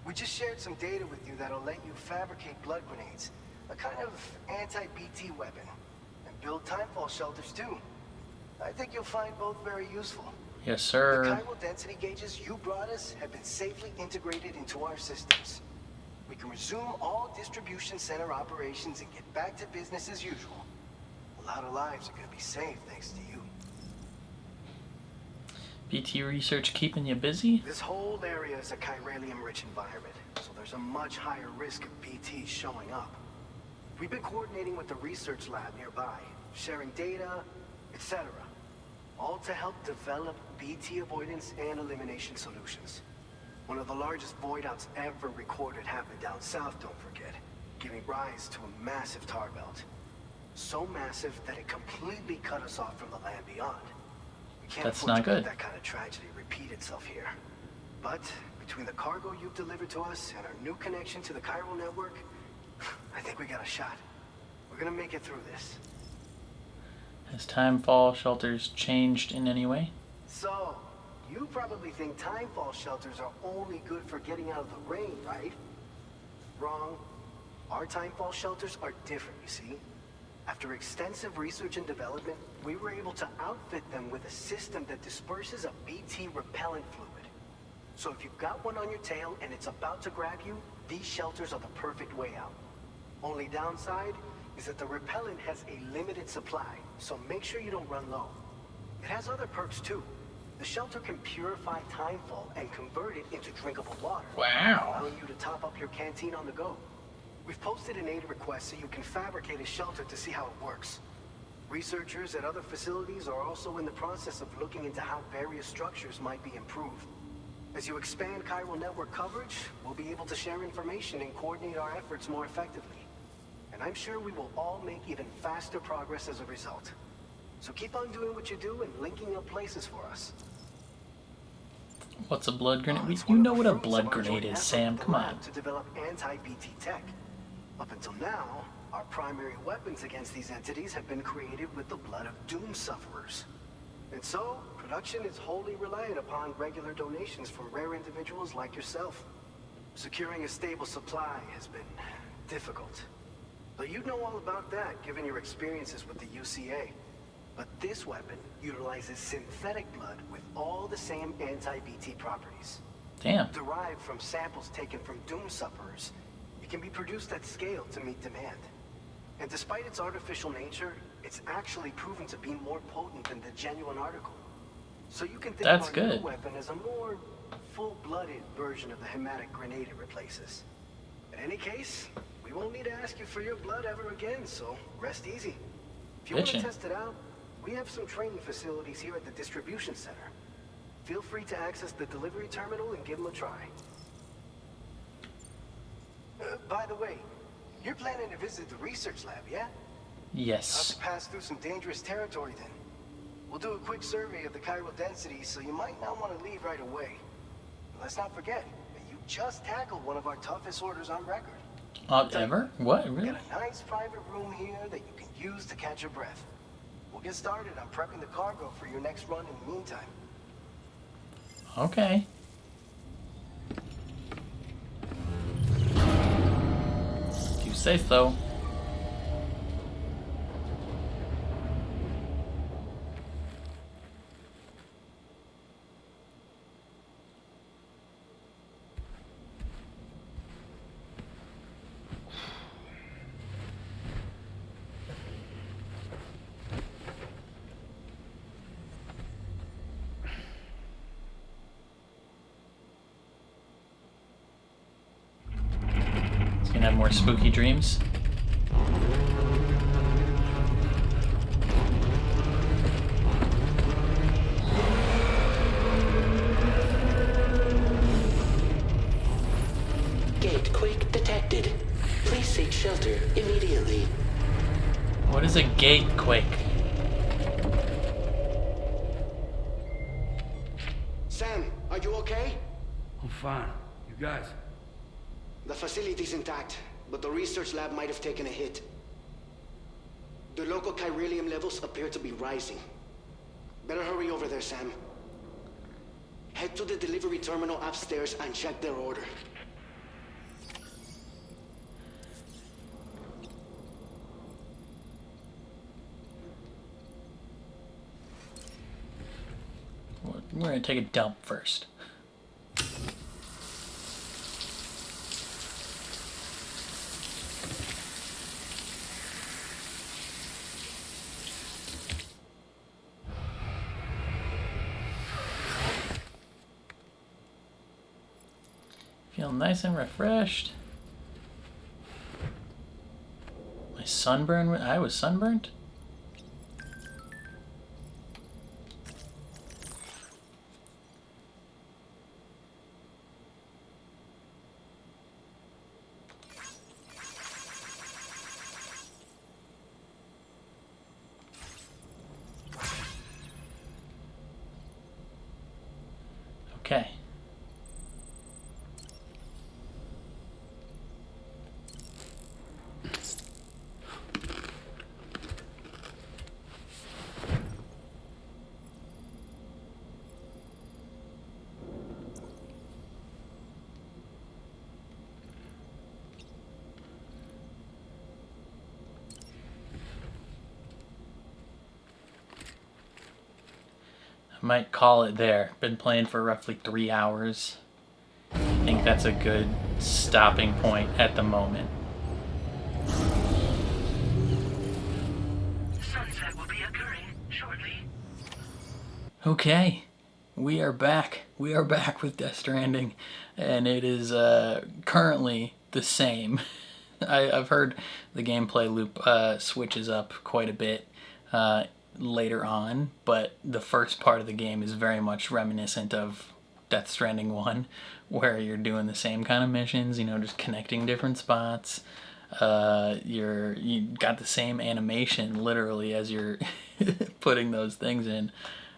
S13: We just shared some data with you that'll let you fabricate blood grenades, a kind of anti-BT weapon, and build timefall shelters too. I think you'll find both very useful.
S1: Yes, sir.
S13: The chiral density gauges you brought us have been safely integrated into our systems. We can resume all distribution center operations and get back to business as usual. A lot of lives are going to be saved thanks to you.
S1: BT research keeping you busy?
S13: This whole area is a chiralium-rich environment, so there's a much higher risk of BTs showing up. We've been coordinating with the research lab nearby, sharing data, etc. All to help develop BT avoidance and elimination solutions. One of the largest void outs ever recorded happened down south, don't forget, giving rise to a massive tar belt. So massive that it completely cut us off from the land beyond. We can't
S1: That's
S13: afford
S1: not
S13: to let
S1: good.
S13: that kind of tragedy repeat itself here. But between the cargo you've delivered to us and our new connection to the chiral network, I think we got a shot. We're gonna make it through this.
S1: Has timefall shelters changed in any way?
S13: So, you probably think timefall shelters are only good for getting out of the rain, right? Wrong. Our timefall shelters are different, you see. After extensive research and development, we were able to outfit them with a system that disperses a BT repellent fluid. So if you've got one on your tail and it's about to grab you, these shelters are the perfect way out. Only downside is that the repellent has a limited supply, so make sure you don't run low. It has other perks too. The shelter can purify timefall and convert it into drinkable water.
S1: Wow.
S13: Allowing you to top up your canteen on the go. We've posted an aid request so you can fabricate a shelter to see how it works. Researchers at other facilities are also in the process of looking into how various structures might be improved. As you expand chiral network coverage, we'll be able to share information and coordinate our efforts more effectively. And I'm sure we will all make even faster progress as a result. So keep on doing what you do and linking up places for us.
S1: What's a blood grenade? You know what a blood grenade is, Sam. Come on.
S13: To develop anti-BT tech. Up until now, our primary weapons against these entities have been created with the blood of doom sufferers. And so, production is wholly reliant upon regular donations from rare individuals like yourself. Securing a stable supply has been difficult. But you'd know all about that given your experiences with the UCA. But this weapon utilizes synthetic blood with all the same anti-BT properties.
S1: Damn.
S13: Derived from samples taken from doom sufferers, it can be produced at scale to meet demand. And despite its artificial nature, it's actually proven to be more potent than the genuine article. So you can think
S1: That's
S13: of our
S1: good.
S13: new weapon as a more full-blooded version of the hematic grenade it replaces. In any case, we We won't need to ask you for your blood ever again, so rest easy. If you want to test it out, we have some training facilities here at the distribution center. Feel free to access the delivery terminal and give them a try. By the way, you're planning to visit the research lab, yeah?
S1: Yes.
S13: I'll have to pass through some dangerous territory then. We'll do a quick survey of the chiral density, so you might not want to leave right away. Let's not forget, you just tackled one of our toughest orders on record.
S1: Ever? What? Really?
S13: Got a nice private room here that you can use to catch your breath. We'll get started on prepping the cargo for your next run in the meantime.
S1: Okay. If you say so. Gonna have more spooky dreams.
S8: Gate quake detected. Please seek shelter immediately.
S1: What is a gate quake?
S14: Sam, are you okay?
S4: I'm fine. You guys?
S14: The facility's intact, but the research lab might have taken a hit. The local chiralium levels appear to be rising. Better hurry over there, Sam. Head to the delivery terminal upstairs and check their order.
S1: We're gonna take a dump first. Feel nice and refreshed. My sunburn, I was sunburnt? Okay. I might call it there. Been playing for roughly 3 hours. I think that's a good stopping point at the moment.
S6: Sunset will be occurring shortly.
S1: Okay, we are back. We are back with Death Stranding, and it is currently the same. I've heard the gameplay loop switches up quite a bit later on, but the first part of the game is very much reminiscent of Death Stranding 1, where you're doing the same kind of missions, you know, just connecting different spots. You got the same animation literally as you're putting those things in,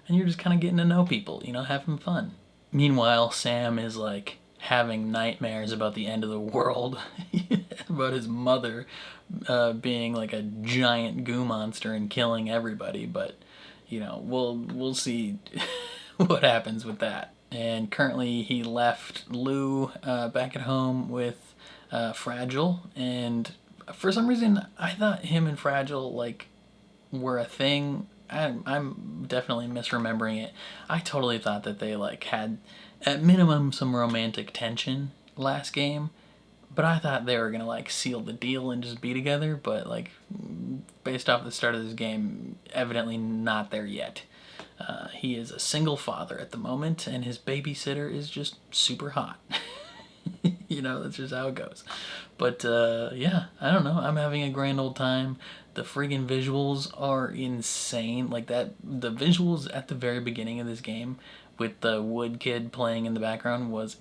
S1: and you're just kind of getting to know people, you know, having fun. Meanwhile, Sam is like having nightmares about the end of the world, about his mother being like a giant goo monster and killing everybody, but you know, we'll see what happens with that. And currently he left Lou back at home with Fragile, and for some reason I thought him and Fragile like were a thing. I'm definitely misremembering it. I totally thought that they like had at minimum some romantic tension last game, but I thought they were gonna like seal the deal and just be together, but like based off the start of this game, evidently not there yet. He is a single father at the moment, and his babysitter is just super hot. You know, that's just how it goes. But yeah, I don't know. I'm having a grand old time. The friggin' visuals are insane. Like that, the visuals at the very beginning of this game with the wood kid playing in the background was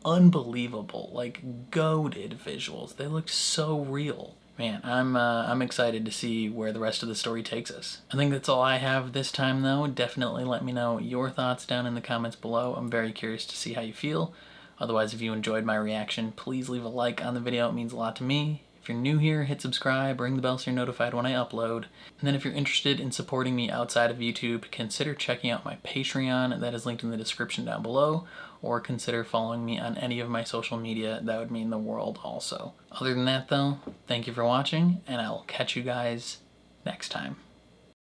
S1: unbelievable. Like goated visuals. They looked so real. Man, I'm excited to see where the rest of the story takes us. I think that's all I have this time though. Definitely let me know your thoughts down in the comments below. I'm very curious to see how you feel. Otherwise, if you enjoyed my reaction, please leave a like on the video. It means a lot to me. If you're new here, hit subscribe, ring the bell so you're notified when I upload. And then if you're interested in supporting me outside of YouTube, consider checking out my Patreon. That is linked in the description down below. Or consider following me on any of my social media. That would mean the world also. Other than that though, thank you for watching, and I'll catch you guys next time.